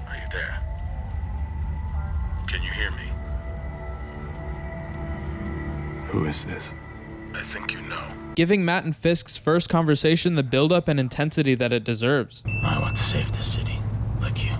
Are you there? Can you hear me? Who is this? I think you know. Giving Matt and Fisk's first conversation the build-up and intensity that it deserves. I want to save this city, like you,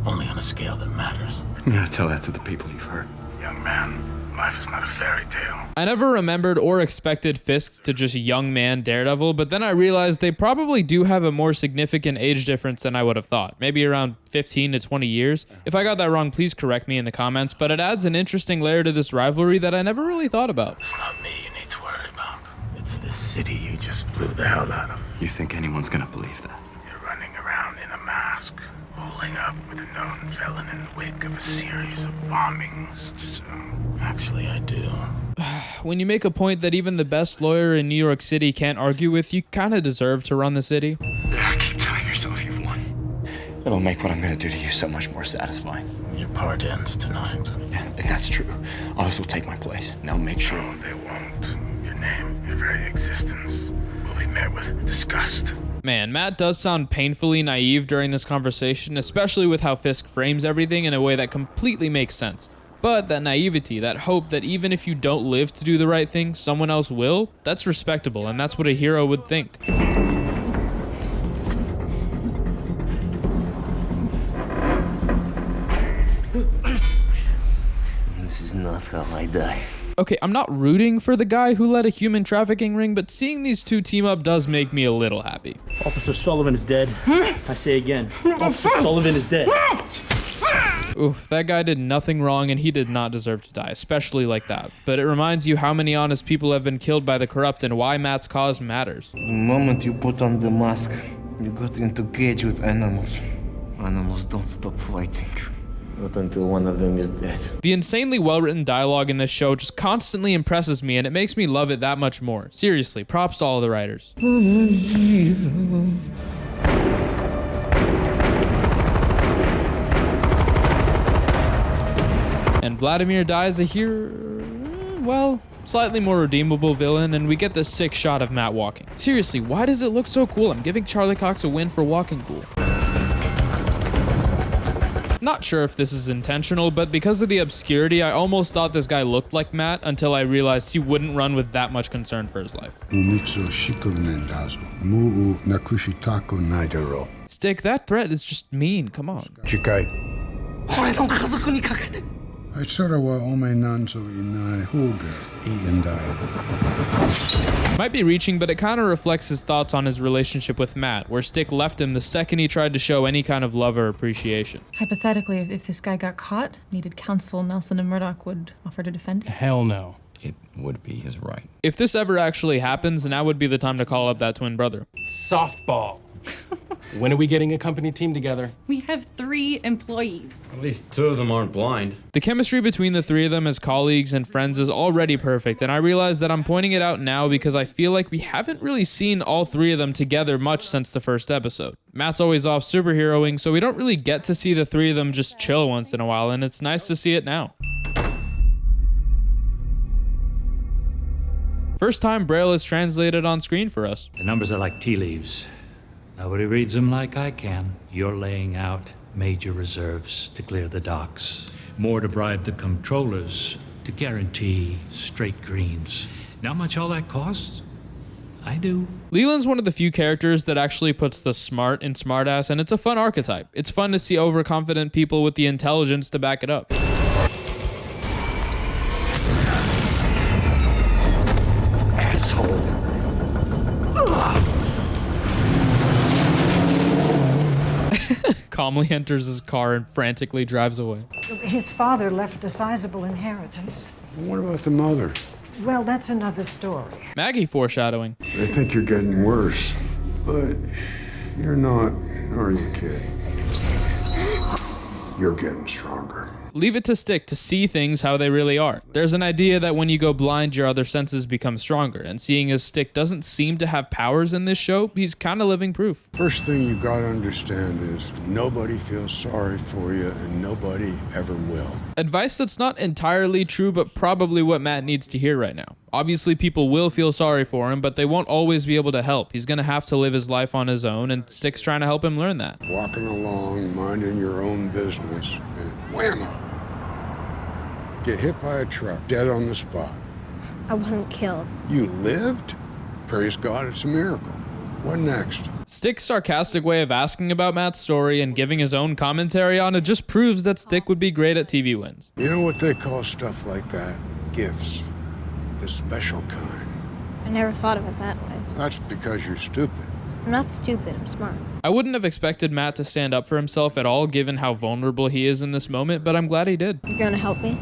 only on a scale that matters. I'm gonna tell that to the people you've hurt. Young man, life is not a fairy tale. I never remembered or expected Fisk to just young man Daredevil, but then I realized they probably do have a more significant age difference than I would have thought. Maybe around 15 to 20 years. If I got that wrong, please correct me in the comments, but it adds an interesting layer to this rivalry that I never really thought about. It's not me you need to worry about. It's the city you just blew the hell out of. You think anyone's gonna believe that? You're running around in a mask, holding up with a known felon in the wake of a series of bombings. So, actually, I do. When you make a point that even the best lawyer in New York City can't argue with, you kind of deserve to run the city. Yeah, keep telling yourself you've won. It'll make what I'm gonna do to you so much more satisfying. Your part ends tonight. Yeah, if that's true, others will take my place. Now make sure. No, they won't. Your name, your very existence, will be met with disgust. Man, Matt does sound painfully naive during this conversation, especially with how Fisk frames everything in a way that completely makes sense. But that naivety, that hope that even if you don't live to do the right thing, someone else will, that's respectable, and that's what a hero would think. This is not how I die. Okay, I'm not rooting for the guy who led a human trafficking ring, but seeing these two team up does make me a little happy. Officer Sullivan is dead. I say again, Officer Sullivan is dead. Oof, that guy did nothing wrong and he did not deserve to die, especially like that. But it reminds you how many honest people have been killed by the corrupt and why Matt's cause matters. The moment you put on the mask, you got into cage with animals. Animals don't stop fighting. Not until one of them is dead. The insanely well-written dialogue in this show just constantly impresses me and it makes me love it that much more. Seriously, props to all the writers. And Vladimir dies well, slightly more redeemable villain, and we get this sick shot of Matt walking. Seriously, why does it look so cool? I'm giving Charlie Cox a win for walking cool. Not sure if this is intentional, but because of the obscurity, I almost thought this guy looked like Matt until I realized he wouldn't run with that much concern for his life. Stick, that threat is just mean, come on. Might be reaching, but it kind of reflects his thoughts on his relationship with Matt, where Stick left him the second he tried to show any kind of love or appreciation. Hypothetically, if this guy got caught, needed counsel, Nelson and Murdoch would offer to defend him. Hell no. It would be his right. If this ever actually happens, now would be the time to call up that twin brother. Softball. When are we getting a company team together? We have 3 employees. At least 2 of them aren't blind. The chemistry between the 3 of them as colleagues and friends is already perfect, and I realize that I'm pointing it out now because I feel like we haven't really seen all 3 of them together much since the first episode. Matt's always off superheroing, so we don't really get to see the 3 of them just chill once in a while, and it's nice to see it now. First time Braille is translated on screen for us. The numbers are like tea leaves. Nobody reads them like I can. You're laying out major reserves to clear the docks. More to bribe the comptrollers to guarantee straight greens. Now how much all that costs? I do. Leland's one of the few characters that actually puts the smart in smartass, and it's a fun archetype. It's fun to see overconfident people with the intelligence to back it up. Asshole. Calmly enters his car and frantically drives away. His father left a sizable inheritance. What about the mother? Well, that's another story. Maggie foreshadowing. I think you're getting worse, but you're not, are you, kid? You're getting stronger. Leave it to Stick to see things how they really are. There's an idea that when you go blind, your other senses become stronger, and seeing as Stick doesn't seem to have powers in this show, he's kind of living proof. First thing you gotta understand is nobody feels sorry for you, and nobody ever will. Advice that's not entirely true, but probably what Matt needs to hear right now. Obviously, people will feel sorry for him, but they won't always be able to help. He's gonna have to live his life on his own, and Stick's trying to help him learn that. Walking along, minding your own business, and whammo! Get hit by a truck, dead on the spot. I wasn't killed. You lived? Praise God, it's a miracle. What next? Stick's sarcastic way of asking about Matt's story and giving his own commentary on it just proves that Stick would be great at TVWins. You know what they call stuff like that? Gifts. The special kind. I never thought of it that way. That's because you're stupid. I'm not stupid, I'm smart. I wouldn't have expected Matt to stand up for himself at all given how vulnerable he is in this moment, but I'm glad he did. You're gonna help me?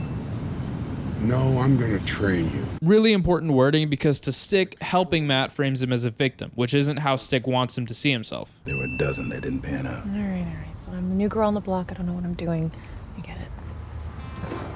No, I'm gonna train you. Really important wording because to Stick, helping Matt frames him as a victim, which isn't how Stick wants him to see himself. There were a dozen that didn't pan out. All right. So I'm the new girl on the block. I don't know what I'm doing. I get it.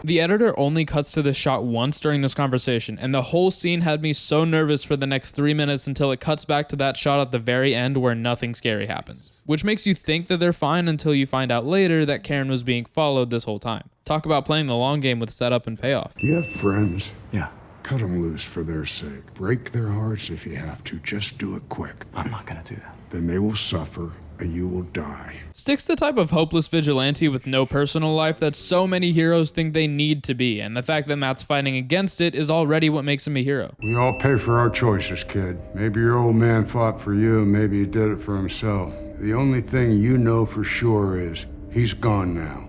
The editor only cuts to this shot once during this conversation, and the whole scene had me so nervous for the next 3 minutes until it cuts back to that shot at the very end where nothing scary happens. Which makes you think that they're fine until you find out later that Karen was being followed this whole time. Talk about playing the long game with setup and payoff. You have friends? Yeah. Cut them loose for their sake. Break their hearts if you have to. Just do it quick. I'm not gonna do that. Then they will suffer, and you will die. Stick's the type of hopeless vigilante with no personal life that so many heroes think they need to be, and the fact that Matt's fighting against it is already what makes him a hero. We all pay for our choices, kid. Maybe your old man fought for you, and maybe he did it for himself. The only thing you know for sure is he's gone now.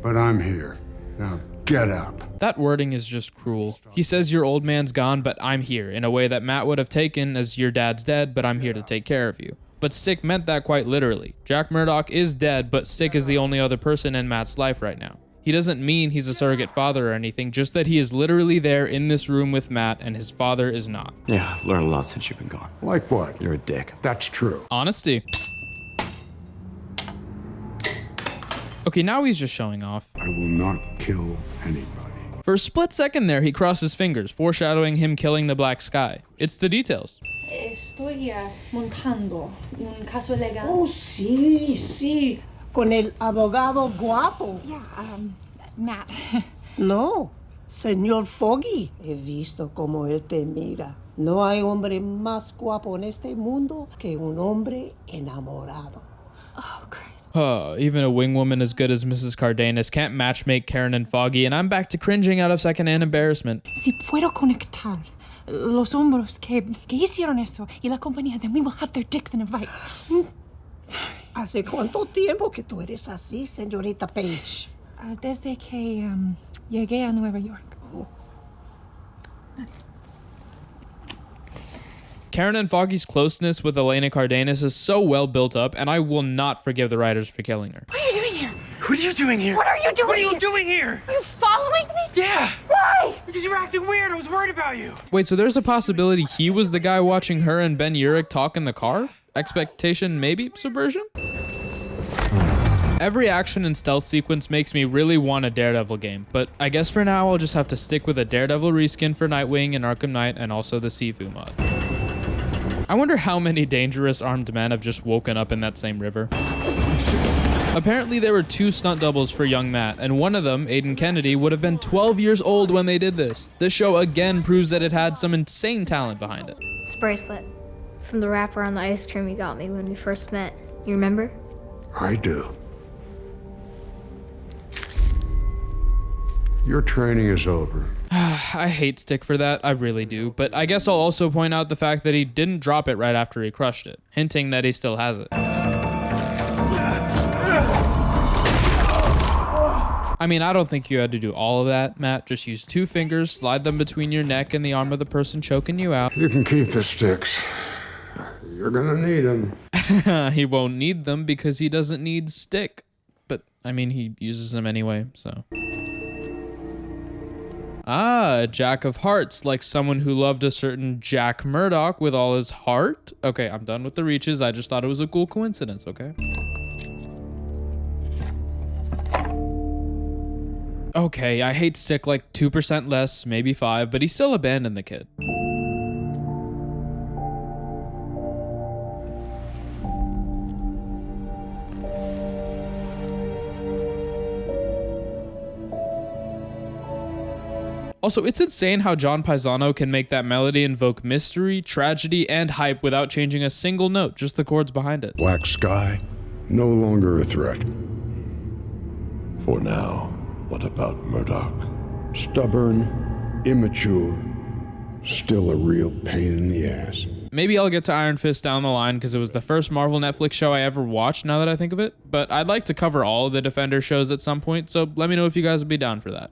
But I'm here. Now get up. That wording is just cruel. He says your old man's gone, but I'm here, in a way that Matt would have taken as your dad's dead, but I'm here to take care of you. But Stick meant that quite literally. Jack Murdock is dead, but Stick is the only other person in Matt's life right now. He doesn't mean he's a surrogate father or anything, just that he is literally there in this room with Matt and his father is not. Yeah, I've learned a lot since you've been gone. Like what? You're a dick. That's true. Honesty. Okay, now he's just showing off. I will not kill anybody. For a split second there, he crossed his fingers, foreshadowing him killing the Black Sky. It's the details. Estoy montando un caso legal. Oh, sí, sí. Con el abogado guapo. Yeah, Matt. No, señor Foggy. He visto como él te mira. No hay hombre más guapo en este mundo que un hombre enamorado. Oh, Christ. Even a wing woman as good as Mrs. Cardenas can't matchmake Karen and Foggy, and I'm back to cringing out of secondhand embarrassment. Si puedo conectar los hombros que hicieron eso y la compañía, then we will have their dicks in a vice. ¿Hace cuánto tiempo que tú eres así, señorita Page? Desde que llegué a Nueva York. Karen and Foggy's closeness with Elena Cardenas is so well built up, and I will not forgive the writers for killing her. What are you doing here? What are you doing here? What are you doing What are you doing here? Are you following me? Yeah. Why? Because you were acting weird. I was worried about you. Wait, so there's a possibility he was the guy watching her and Ben Urich talk in the car? Expectation, maybe? Subversion? Every action and stealth sequence makes me really want a Daredevil game, but I guess for now I'll just have to stick with a Daredevil reskin for Nightwing and Arkham Knight and also the Sifu mod. I wonder how many dangerous armed men have just woken up in that same river. Apparently there were 2 stunt doubles for young Matt, and one of them, Aiden Kennedy, would have been 12 years old when they did this. This show again proves that it had some insane talent behind it. It's a bracelet from the wrapper on the ice cream you got me when we first met. You remember? I do. Your training is over. I hate Stick for that, I really do, but I guess I'll also point out the fact that he didn't drop it right after he crushed it, hinting that he still has it. I mean, I don't think you had to do all of that, Matt. Just use 2 fingers, slide them between your neck and the arm of the person choking you out. You can keep the sticks. You're gonna need them. He won't need them because he doesn't need Stick. But, I mean, he uses them anyway, so. Ah, a Jack of Hearts, like someone who loved a certain Jack Murdoch with all his heart. Okay, I'm done with the reaches. I just thought it was a cool coincidence, okay? Okay, I hate Stick like 2% less, maybe 5, but he still abandoned the kid. Also, it's insane how John Paisano can make that melody invoke mystery, tragedy, and hype without changing a single note, just the chords behind it. Black sky, no longer a threat. For now, what about Murdoch? Stubborn, immature, still a real pain in the ass. Maybe I'll get to Iron Fist down the line because it was the first Marvel Netflix show I ever watched now that I think of it, but I'd like to cover all of the Defender shows at some point, so let me know if you guys would be down for that.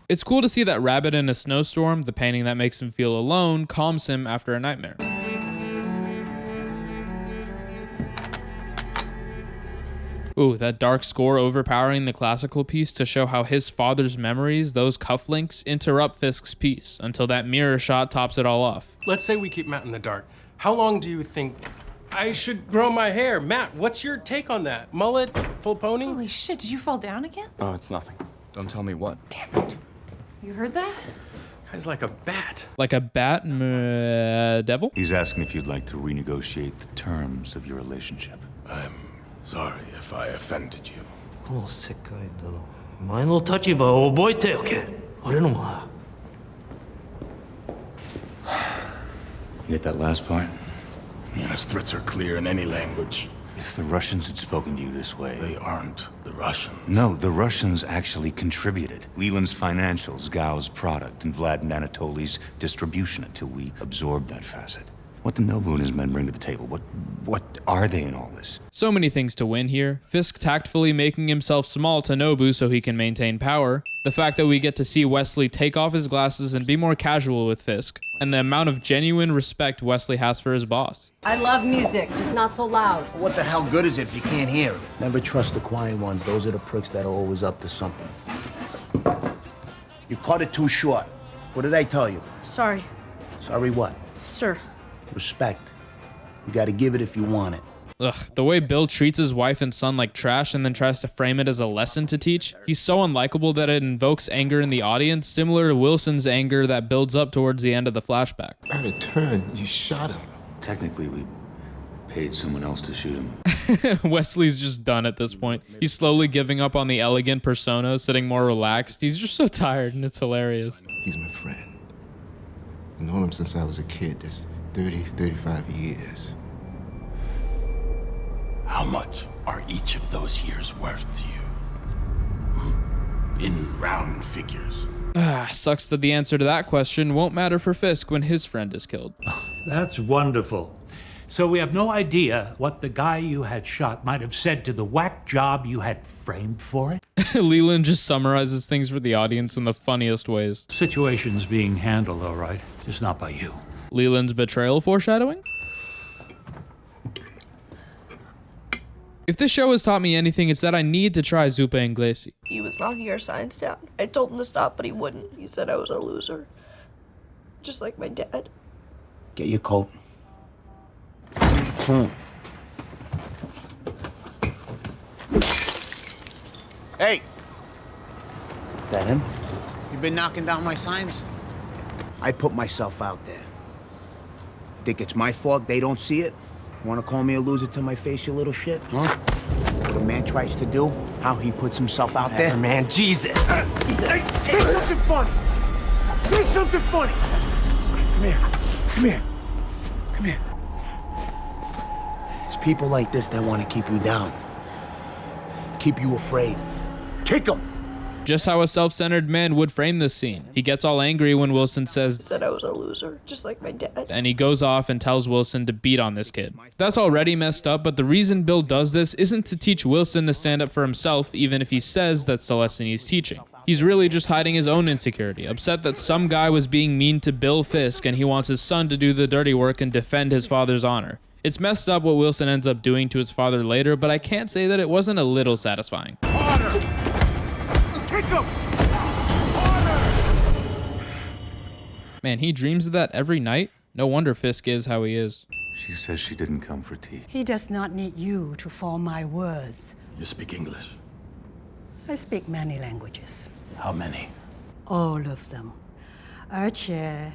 It's cool to see that Rabbit in a Snowstorm, the painting that makes him feel alone, calms him after a nightmare. Ooh, that dark score overpowering the classical piece to show how his father's memories, those cufflinks, interrupt Fisk's piece until that mirror shot tops it all off. Let's say we keep Matt in the dark. How long do you think I should grow my hair? Matt, what's your take on that? Mullet? Full pony? Holy shit, did you fall down again? Oh, it's nothing. Don't tell me what. Damn it. You heard that? Guy's like a bat. Like a bat devil? He's asking if you'd like to renegotiate the terms of your relationship. I'm sorry if I offended you. この世界だろ。前の立場を覚えておけ。俺のは。You get that last part? Yes, threats are clear in any language. If the Russians had spoken to you this way... They aren't the Russians. No, the Russians actually contributed. Leland's financials, Gao's product, and Vlad and Anatoly's distribution until we absorbed that facet. What do Nobu and his men bring to the table? What are they in all this? So many things to win here. Fisk tactfully making himself small to Nobu so he can maintain power. The fact that we get to see Wesley take off his glasses and be more casual with Fisk. And the amount of genuine respect Wesley has for his boss. I love music, just not so loud. What the hell good is it if you can't hear it? Never trust the quiet ones. Those are the pricks that are always up to something. You cut it too short. What did I tell you? Sorry, Sorry what? sir. Respect. You gotta give it if you want it. Ugh, the way Bill treats his wife and son like trash and then tries to frame it as a lesson to teach. He's so unlikable that it invokes anger in the audience, similar to Wilson's anger that builds up towards the end of the flashback. By return, you shot him. Technically, we paid someone else to shoot him. Wesley's just done at this point. He's slowly giving up on the elegant persona, sitting more relaxed. He's just so tired and it's hilarious. He's my friend. I've known him since I was a kid. This 30, 35 years. How much are each of those years worth to you? In round figures. Sucks that the answer to that question won't matter for Fisk when his friend is killed. That's wonderful. So we have no idea what the guy you had shot might have said to the whack job you had framed for it? Leland just summarizes things for the audience in the funniest ways. Situation's being handled all right, just not by you. Leland's betrayal foreshadowing? If this show has taught me anything, it's that I need to try Zupa Inglesi. He was knocking our signs down. I told him to stop, but he wouldn't. He said I was a loser. Just like my dad. Get your coat. Hey! That him? You been knocking down my signs? I put myself out there. Think it's my fault they don't see it? Want to call me a loser to my face, you little shit? Huh? What a man tries to do, how he puts himself out there? Man, Jesus! Say something funny! Say something funny! Come here. Come here. Come here. It's It's people like this that want to keep you down. Keep you afraid. Kick them! Just how a self-centered man would frame this scene. He gets all angry when Wilson Said I was a loser, just like my dad. and he goes off and tells Wilson to beat on this kid. That's already messed up, but the reason Bill does this isn't to teach Wilson to stand up for himself, even if he says that's the lesson he's teaching. He's really just hiding his own insecurity, upset that some guy was being mean to Bill Fisk and he wants his son to do the dirty work and defend his father's honor. It's messed up what Wilson ends up doing to his father later, but I can't say that it wasn't a little satisfying. Harder! Kick him! Man, he dreams of that every night? No wonder Fisk is how he is. She says she didn't come for tea. He does not need you to form my words. You speak English? I speak many languages. How many? All of them. 而且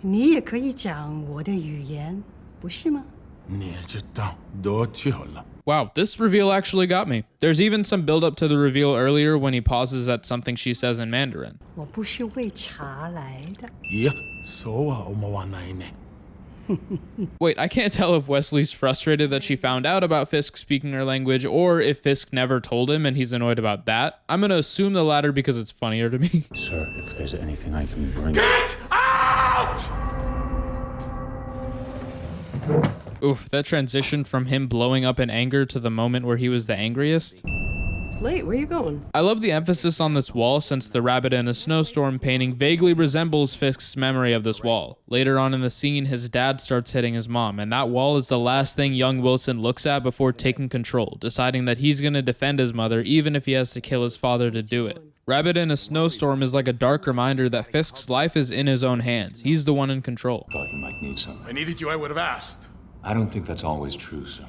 你也可以讲我的语言，不是吗？你也知道多久了？ Wow, this reveal actually got me. There's even some build up to the reveal earlier when he pauses at something she says in Mandarin. 我不是为茶来的。Yeah, so Wait, I can't tell if Wesley's frustrated that she found out about Fisk speaking her language or if Fisk never told him and he's annoyed about that. I'm gonna assume the latter because it's funnier to me. Sir, if there's anything I can bring... Get out! Oof, that transition from him blowing up in anger to the moment where he was the angriest. It's late. Where are you going? I love the emphasis on this wall since the rabbit in a snowstorm painting vaguely resembles Fisk's memory of this wall. Later on in the scene, his dad starts hitting his mom, and that wall is the last thing young Wilson looks at before taking control, deciding that he's gonna defend his mother even if he has to kill his father to do it. Rabbit in a snowstorm is like a dark reminder that Fisk's life is in his own hands. He's the one in control. Thought you might need something. If I needed you, I would have asked. I don't think that's always true, sir.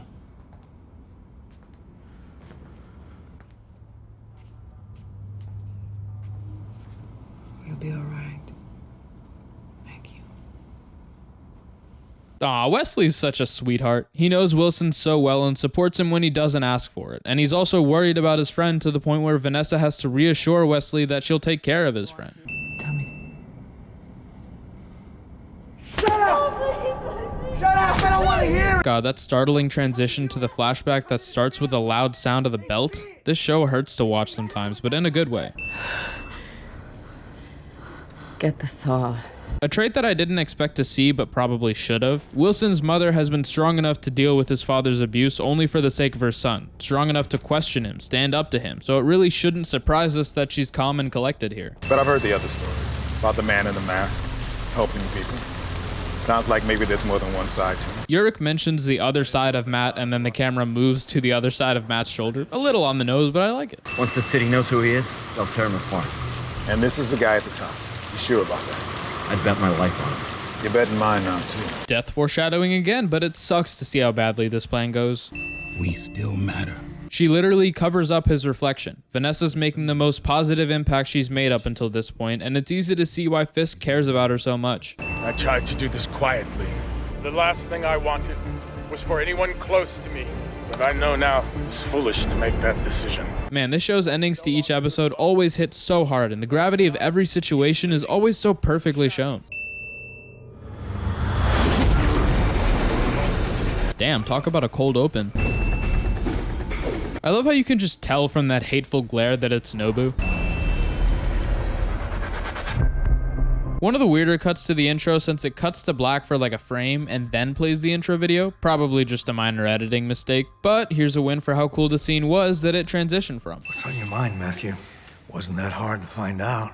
You'll be all right. Thank you. Aw, Wesley's such a sweetheart. He knows Wilson so well and supports him when he doesn't ask for it. And he's also worried about his friend to the point where Vanessa has to reassure Wesley that she'll take care of his friend. Tell me. Shut up! Shut up! I don't want to hear it! God, that startling transition to the flashback that starts with a loud sound of the belt. This show hurts to watch sometimes, but in a good way. Get the saw. A trait that I didn't expect to see, but probably should have. Wilson's mother has been strong enough to deal with his father's abuse only for the sake of her son. Strong enough to question him, stand up to him, so it really shouldn't surprise us that she's calm and collected here. But I've heard the other stories about the man in the mask, helping people. Sounds like maybe there's more than one side to it. Yurik mentions the other side of Matt, and then the camera moves to the other side of Matt's shoulder. A little on the nose, but I like it. Once the city knows who he is, they'll tear him apart. And this is the guy at the top. You sure about that? I'd bet my life on it. You're betting mine now, too. Death foreshadowing again, but it sucks to see how badly this plan goes. We still matter. She literally covers up his reflection. Vanessa's making the most positive impact she's made up until this point, and it's easy to see why Fisk cares about her so much. I tried to do this quietly. The last thing I wanted was for anyone close to me. But I know now it's foolish to make that decision. Man, this show's endings to each episode always hit so hard, and the gravity of every situation is always so perfectly shown. Damn, talk about a cold open. I love how you can just tell from that hateful glare that it's Nobu. One of the weirder cuts to the intro since it cuts to black for like a frame and then plays the intro video. Probably just a minor editing mistake, but here's a win for how cool the scene was that it transitioned from. What's on your mind, Matthew? Wasn't that hard to find out.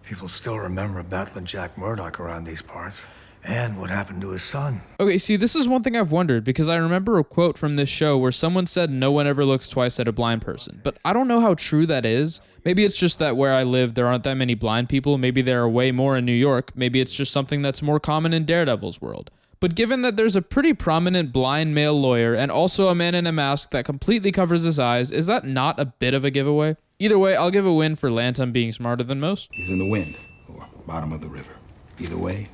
People still remember battling Jack Murdoch around these parts. And what happened to his son. Okay, see, this is one thing I've wondered because I remember a quote from this show where someone said no one ever looks twice at a blind person, but I don't know how true that is. Maybe it's just that where I live, there aren't that many blind people. Maybe there are way more in New York. Maybe it's just something that's more common in Daredevil's world. But given that there's a pretty prominent blind male lawyer and also a man in a mask that completely covers his eyes, is that not a bit of a giveaway? Either way, I'll give a win for Lantum being smarter than most. He's in the wind, or bottom of the river. Either way,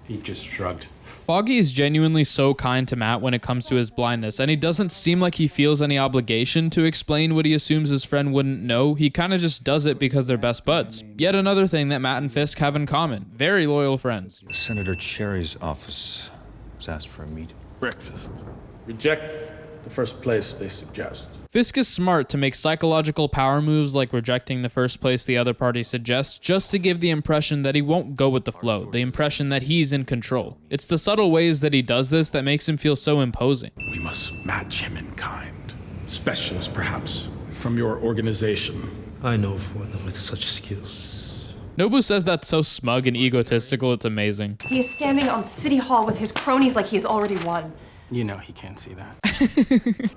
he just shrugged. Foggy is genuinely so kind to Matt when it comes to his blindness, and he doesn't seem like he feels any obligation to explain what he assumes his friend wouldn't know. He kind of just does it because they're best buds. Yet another thing that Matt and Fisk have in common. Very loyal friends. Senator Cherry's office was asked for a meeting. Breakfast. Reject the first place they suggest. Fisk is smart to make psychological power moves like rejecting the first place the other party suggests, just to give the impression that he won't go with the flow, the impression that he's in control. It's the subtle ways that he does this that makes him feel so imposing. We must match him in kind. Specialists, perhaps, from your organization. I know of one with such skills. Nobu says that's so smug and egotistical, it's amazing. He is standing on City Hall with his cronies like he has already won. You know he can't see that.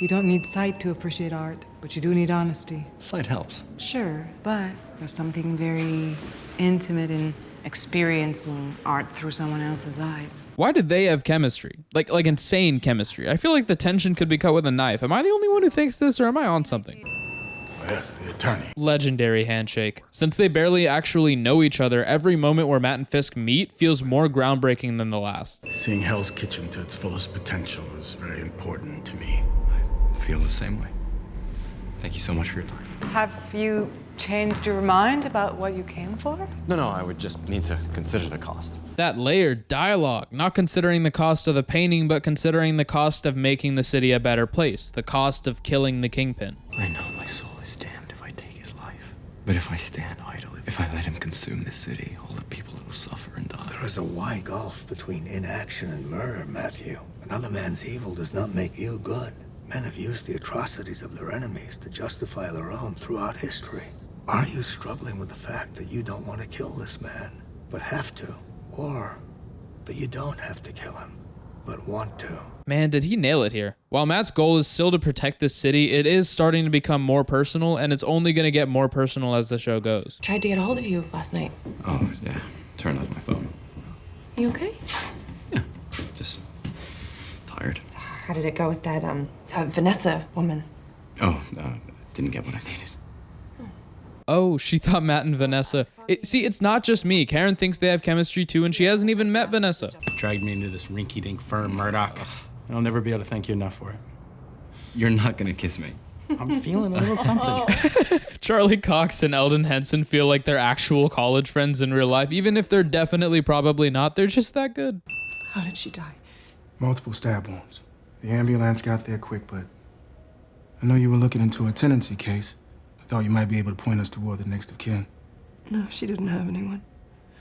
You don't need sight to appreciate art, but you do need honesty. Sight helps. Sure, but there's something very intimate in experiencing art through someone else's eyes. Why did they have chemistry? Like insane chemistry. I feel like the tension could be cut with a knife. Am I the only one who thinks this, or am I on something? Yes, the attorney. Legendary handshake. Since they barely actually know each other, every moment where Matt and Fisk meet feels more groundbreaking than the last. Seeing Hell's Kitchen to its fullest potential is very important to me. I feel the same way. Thank you so much for your time. Have you changed your mind about what you came for? No, I would just need to consider the cost. That layered dialogue, not considering the cost of the painting, but considering the cost of making the city a better place, the cost of killing the Kingpin. I know my soul is damned if I take his life. But if I stand idle, if I let him consume this city, all the people will suffer and die. There is a wide gulf between inaction and murder, Matthew. Another man's evil does not make you good. Men have used the atrocities of their enemies to justify their own throughout history. Are you struggling with the fact that you don't want to kill this man, but have to? Or that you don't have to kill him, but want to? Man, did he nail it here. While Matt's goal is still to protect this city, it is starting to become more personal, and it's only going to get more personal as the show goes. Tried to get a hold of you last night. Oh, yeah. Turned off my phone. You okay? Just tired. How did it go with that, Vanessa woman? Oh, didn't get what I needed. Oh, she thought Matt and Vanessa. See, it's not just me. Karen thinks they have chemistry too, and she hasn't even met Vanessa. Dragged me into this rinky-dink firm, Murdoch. I'll never be able to thank you enough for it. You're not gonna kiss me. I'm feeling a little something. Charlie Cox and Eldon Henson feel like they're actual college friends in real life, even if they're definitely probably not. They're just that good. How did she die? Multiple stab wounds. The ambulance got there quick, but I know you were looking into a tenancy case. I thought you might be able to point us toward the next of kin. No, she didn't have anyone.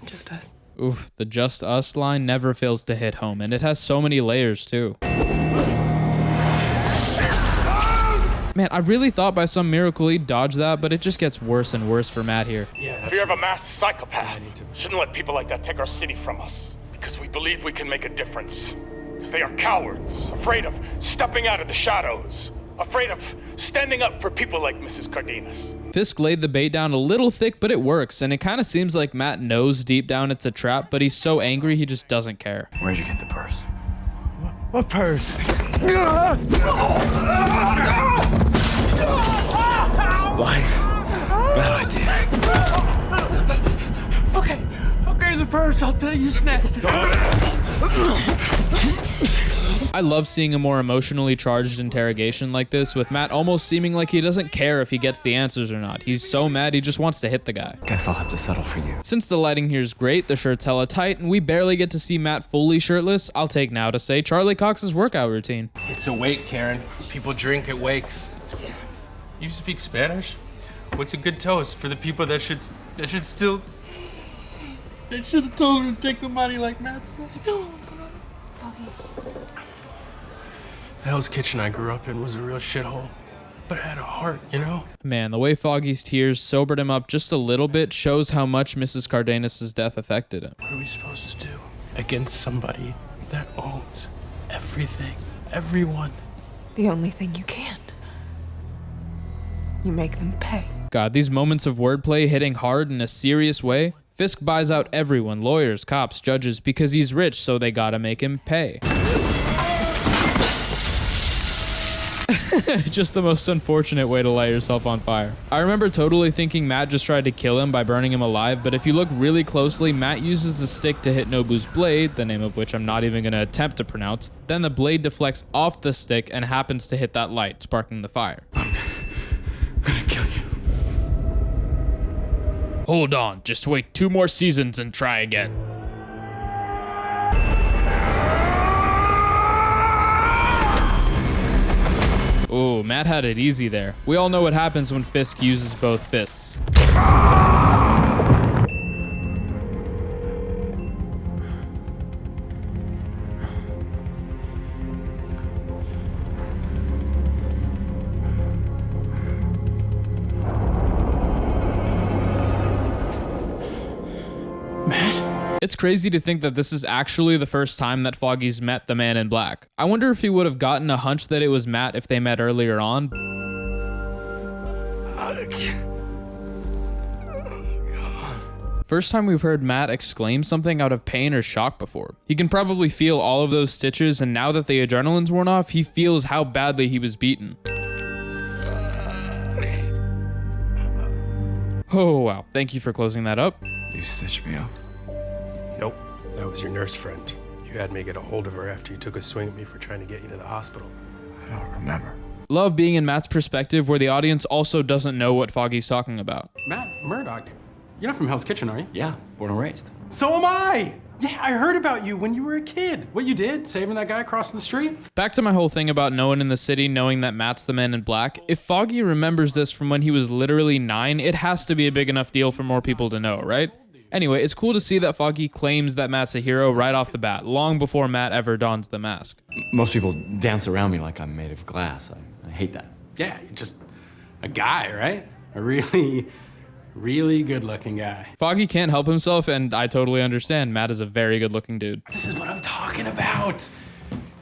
Just us. Oof, the just us line never fails to hit home, and it has so many layers too. Man, I really thought by some miracle he'd dodge that, but it just gets worse and worse for Matt here. Fear of a masked psychopath. Shouldn't let people like that take our city from us. Because we believe we can make a difference. Because they are cowards, afraid of stepping out of the shadows. Afraid of standing up for people like Mrs. Cardenas. Fisk laid the bait down a little thick, but it works, and it kind of seems like Matt knows deep down it's a trap, but he's so angry he just doesn't care. Where'd you get the purse? What purse? Why? Bad idea. Okay, the purse. I'll tell you next. I love seeing a more emotionally charged interrogation like this, with Matt almost seeming like he doesn't care if he gets the answers or not. He's so mad he just wants to hit the guy. Guess I'll have to settle for you. Since the lighting here is great, the shirt's hella tight, and we barely get to see Matt fully shirtless, I'll take now to say Charlie Cox's workout routine. It's a wake, Karen. People drink at wakes. You speak Spanish? What's a good toast for the people that should still... They should have told her to take the money like Matt said. No. Hell's Kitchen I grew up in was a real shithole, but it had a heart, you know? Man, the way Foggy's tears sobered him up just a little bit shows how much Mrs. Cardenas' death affected him. What are we supposed to do against somebody that owns everything, everyone? The only thing you can. You make them pay. God, these moments of wordplay hitting hard in a serious way. Fisk buys out everyone, lawyers, cops, judges, because he's rich, so they gotta make him pay. Just the most unfortunate way to light yourself on fire. I remember totally thinking Matt just tried to kill him by burning him alive, but if you look really closely, Matt uses the stick to hit Nobu's blade, the name of which I'm not even gonna attempt to pronounce. Then the blade deflects off the stick and happens to hit that light, sparking the fire. I'm gonna kill you. Hold on, just wait 2 more seasons and try again. Ooh, Matt had it easy there. We all know what happens when Fisk uses both fists. It's crazy to think that this is actually the first time that Foggy's met the Man in Black. I wonder if he would have gotten a hunch that it was Matt if they met earlier on. First time we've heard Matt exclaim something out of pain or shock before. He can probably feel all of those stitches, and now that the adrenaline's worn off, he feels how badly he was beaten. Oh wow, thank you for closing that up. You stitched me up? Nope, that was your nurse friend. You had me get a hold of her after you took a swing at me for trying to get you to the hospital. I don't remember. Love being in Matt's perspective where the audience also doesn't know what Foggy's talking about. Matt Murdock, you're not from Hell's Kitchen, are you? Yeah, born and raised. So am I! Yeah, I heard about you when you were a kid. What you did, saving that guy crossing the street. Back to my whole thing about no one in the city knowing that Matt's the Man in Black. If Foggy remembers this from when he was literally 9, it has to be a big enough deal for more people to know, right? Anyway, it's cool to see that Foggy claims that Matt's a hero right off the bat, long before Matt ever dons the mask. Most people dance around me like I'm made of glass. I hate that. Yeah, you're just a guy, right? A really good-looking guy. Foggy can't help himself, and I totally understand. Matt is a very good-looking dude. This is what I'm talking about.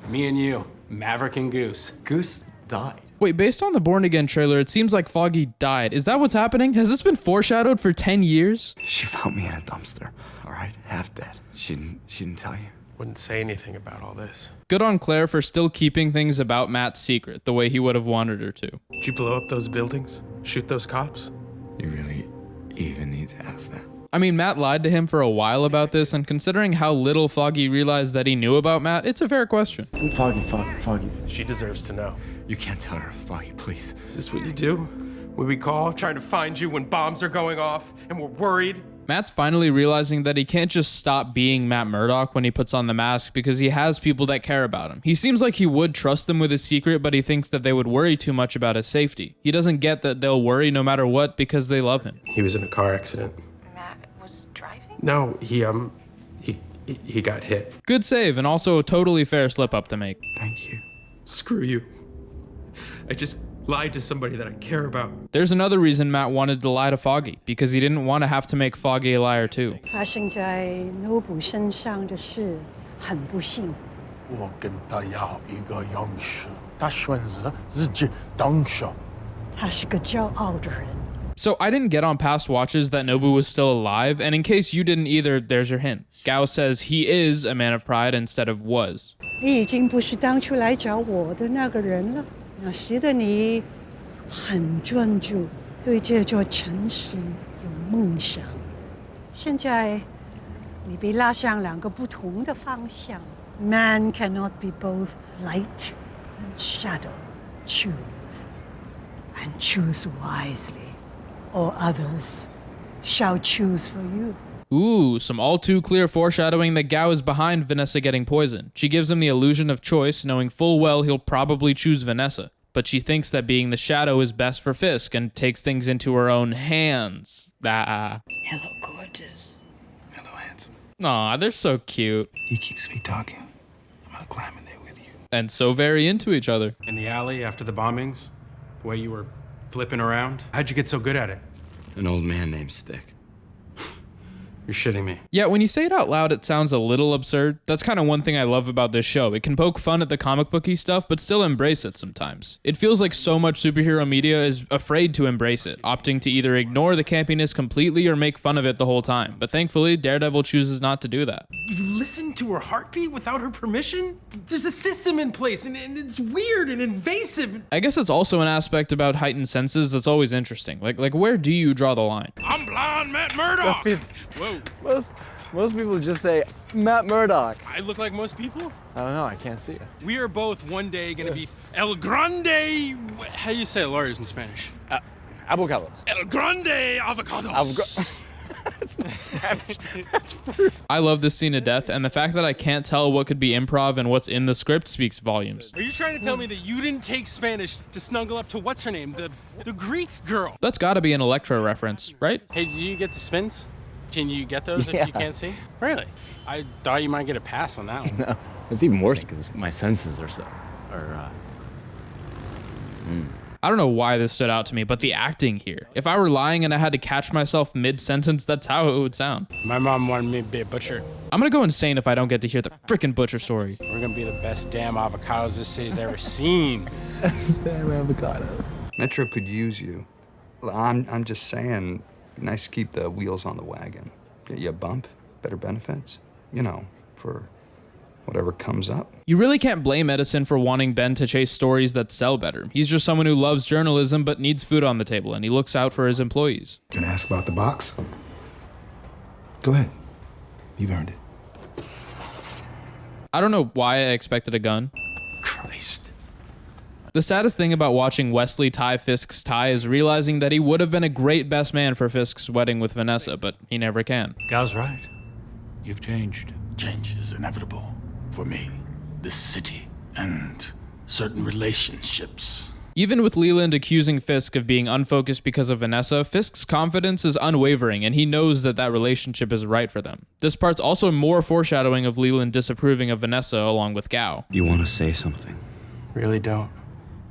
Me and you, Maverick and Goose. Goose died. Wait, based on the Born Again trailer, it seems like Foggy died. Is that what's happening? Has this been foreshadowed for 10 years? She found me in a dumpster, all right? Half dead. She didn't tell you? Wouldn't say anything about all this. Good on Claire for still keeping things about Matt's secret, the way he would have wanted her to. Did you blow up those buildings? Shoot those cops? You really even need to ask that? I mean, Matt lied to him for a while about this, and considering how little Foggy realized that he knew about Matt, it's a fair question. Foggy. She deserves to know. You can't tell her, Foggy, please. Is this what you do? When we call, trying to find you when bombs are going off, and we're worried? Matt's finally realizing that he can't just stop being Matt Murdock when he puts on the mask because he has people that care about him. He seems like he would trust them with his secret, but he thinks that they would worry too much about his safety. He doesn't get that they'll worry no matter what because they love him. He was in a car accident. Matt was driving? No, he got hit. Good save, and also a totally fair slip up to make. Thank you. Screw you. I just lied to somebody that I care about. There's another reason Matt wanted to lie to Foggy, because he didn't want to have to make Foggy a liar too. 发生在 Nobu 身上的事很不幸。我跟他要一个勇士，他选择自己当首。他是个骄傲的人。 So I didn't get on past watches that Nobu was still alive, and in case you didn't either, there's your hint. Gao says he is a man of pride instead of was. 你已经不是当初来找我的那个人了。那时的你很专注，对这座城市有梦想。现在你被拉向两个不同的方向。Man cannot be both light and shadow. Choose, and choose wisely, or others shall choose for you. Ooh, some all too clear foreshadowing that Gao is behind Vanessa getting poisoned. She gives him the illusion of choice, knowing full well he'll probably choose Vanessa. But she thinks that being the shadow is best for Fisk and takes things into her own hands. Hello, gorgeous. Hello, handsome. Aw, they're so cute. He keeps me talking. I'm gonna climb in there with you. And so very into each other. In the alley after the bombings, the way you were flipping around, how'd you get so good at it? An old man named Stick. You're shitting me. Yeah, when you say it out loud, it sounds a little absurd. That's kind of one thing I love about this show. It can poke fun at the comic booky stuff, but still embrace it sometimes. It feels like so much superhero media is afraid to embrace it, opting to either ignore the campiness completely or make fun of it the whole time. But thankfully, Daredevil chooses not to do that. You listen to her heartbeat without her permission? There's a system in place, and it's weird and invasive. I guess it's also an aspect about heightened senses that's always interesting. Like where do you draw the line? I'm blind Matt Murdock. Whoa. Most people just say Matt Murdock. I look like most people? I don't know, I can't see it. We are both one day gonna be El Grande. How do you say lawyers in Spanish? Avocados. El Grande Avocados. That's not Spanish. That's fruit. I love this scene to death, and the fact that I can't tell what could be improv and what's in the script speaks volumes. Are you trying to tell me that you didn't take Spanish to snuggle up to what's her name, the Greek girl? That's gotta be an Electro reference, right? Hey, do you get the spins? Can you get those if you can't see? Really? I thought you might get a pass on that one. No, it's even worse because my senses are I don't know why this stood out to me, but the acting here. If I were lying and I had to catch myself mid-sentence, that's how it would sound. My mom wanted me to be a butcher. I'm gonna go insane if I don't get to hear the frickin' butcher story. We're gonna be the best damn avocados this city's ever seen. Damn avocado. Metro could use you. I'm just saying, nice to keep the wheels on the wagon. Get you a bump, better benefits, you know, for whatever comes up. You really can't blame Edison for wanting Ben to chase stories that sell better. He's just someone who loves journalism but needs food on the table, and he looks out for his employees. Gonna ask about the box? Go ahead. You've earned it. I don't know why I expected a gun. Christ. The saddest thing about watching Wesley tie Fisk's tie is realizing that he would have been a great best man for Fisk's wedding with Vanessa, but he never can. Gal's right. You've changed. Change is inevitable for me, this city, and certain relationships. Even with Leland accusing Fisk of being unfocused because of Vanessa, Fisk's confidence is unwavering, and he knows that that relationship is right for them. This part's also more foreshadowing of Leland disapproving of Vanessa along with Gao. You want to say something? Really don't.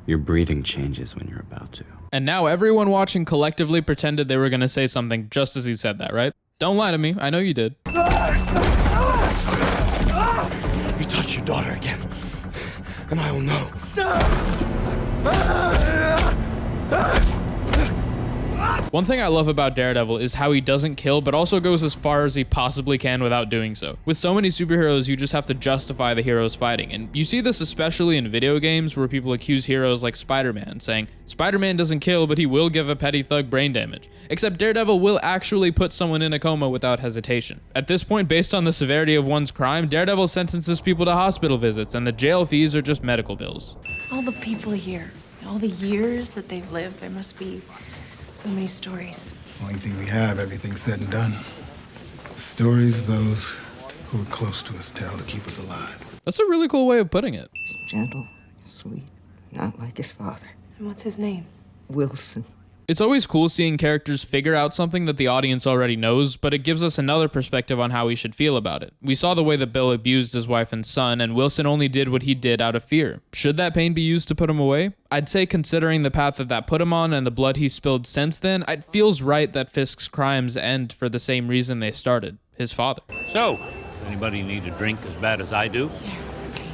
Your breathing changes when you're about to. And now everyone watching collectively pretended they were going to say something just as he said that, right? Don't lie to me. I know you did. You touch your daughter again, and I will know. One thing I love about Daredevil is how he doesn't kill, but also goes as far as he possibly can without doing so. With so many superheroes, you just have to justify the heroes fighting, and you see this especially in video games where people accuse heroes like Spider-Man, saying, Spider-Man doesn't kill, but he will give a petty thug brain damage. Except Daredevil will actually put someone in a coma without hesitation. At this point, based on the severity of one's crime, Daredevil sentences people to hospital visits, and the jail fees are just medical bills. All the people here, all the years that they've lived, there must be so many stories. Only thing we have, everything's said and done. The stories those who are close to us tell to keep us alive. That's a really cool way of putting it. Gentle, sweet, not like his father. And what's his name? Wilson. It's always cool seeing characters figure out something that the audience already knows, but it gives us another perspective on how we should feel about it. We saw the way that Bill abused his wife and son, and Wilson only did what he did out of fear. Should that pain be used to put him away? I'd say considering the path that put him on and the blood he spilled since then, it feels right that Fisk's crimes end for the same reason they started, his father. So, does anybody need a drink as bad as I do? Yes, please.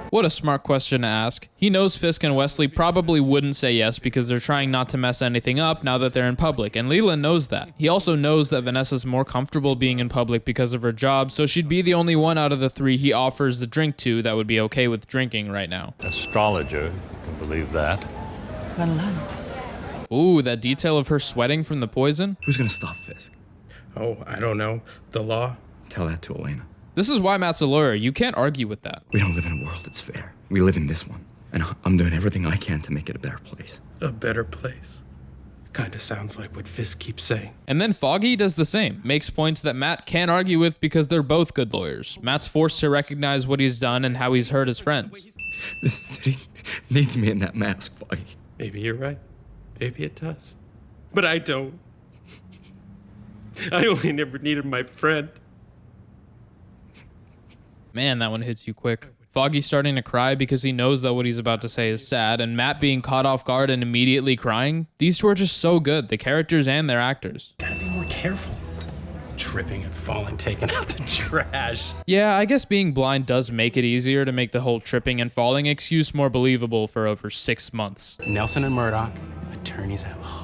What a smart question to ask. He knows Fisk and Wesley probably wouldn't say yes because they're trying not to mess anything up now that they're in public, and Leland knows that. He also knows that Vanessa's more comfortable being in public because of her job, so she'd be the only one out of the three he offers the drink to that would be okay with drinking right now. Astrologer, can believe that. Ooh, that detail of her sweating from the poison? Who's gonna stop Fisk? Oh, I don't know. The law? Tell that to Elena. This is why Matt's a lawyer. You can't argue with that. We don't live in a world that's fair. We live in this one. And I'm doing everything I can to make it a better place. A better place. Kinda sounds like what Fisk keeps saying. And then Foggy does the same, makes points that Matt can't argue with because they're both good lawyers. Matt's forced to recognize what he's done and how he's hurt his friends. This city needs me in that mask, Foggy. Maybe you're right. Maybe it does. But I don't. I only never needed my friend. Man, that one hits you quick. Foggy starting to cry because he knows that what he's about to say is sad, and Matt being caught off guard and immediately crying. These two are just so good, the characters and their actors. Gotta be more careful. Tripping and falling, taking out the trash. Yeah, I guess being blind does make it easier to make the whole tripping and falling excuse more believable for over 6 months. Nelson and Murdoch, attorneys at law.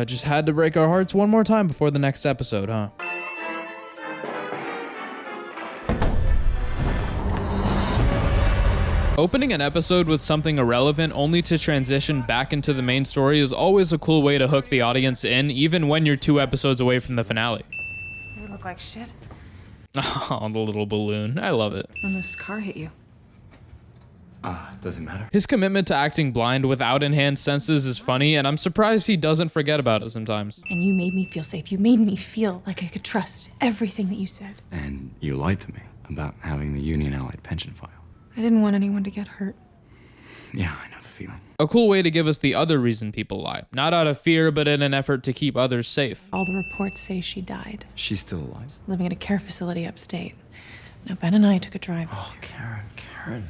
Just had to break our hearts one more time before the next episode, huh? Opening an episode with something irrelevant only to transition back into the main story is always a cool way to hook the audience in, even when you're 2 episodes away from the finale. You look like shit. Oh, the little balloon. I love it. When this car hit you. Doesn't matter. His commitment to acting blind without enhanced senses is funny, and I'm surprised he doesn't forget about it sometimes. And you made me feel safe. You made me feel like I could trust everything that you said. And you lied to me about having the Union Allied pension file. I didn't want anyone to get hurt. Yeah, I know the feeling. A cool way to give us the other reason people lie. Not out of fear, but in an effort to keep others safe. All the reports say she died. She's still alive. Living at a care facility upstate. Now, Ben and I took a drive. Oh, Karen.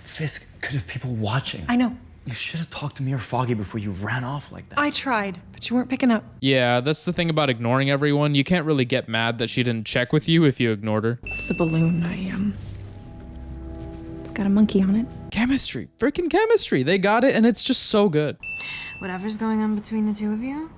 Fisk could have people watching. I know. You should have talked to me or Foggy before you ran off like that. I tried, but you weren't picking up. Yeah, that's the thing about ignoring everyone. You can't really get mad that she didn't check with you if you ignored her. It's a balloon. It's got a monkey on it. Chemistry. Freaking chemistry. They got it, and it's just so good. Whatever's going on between the two of you,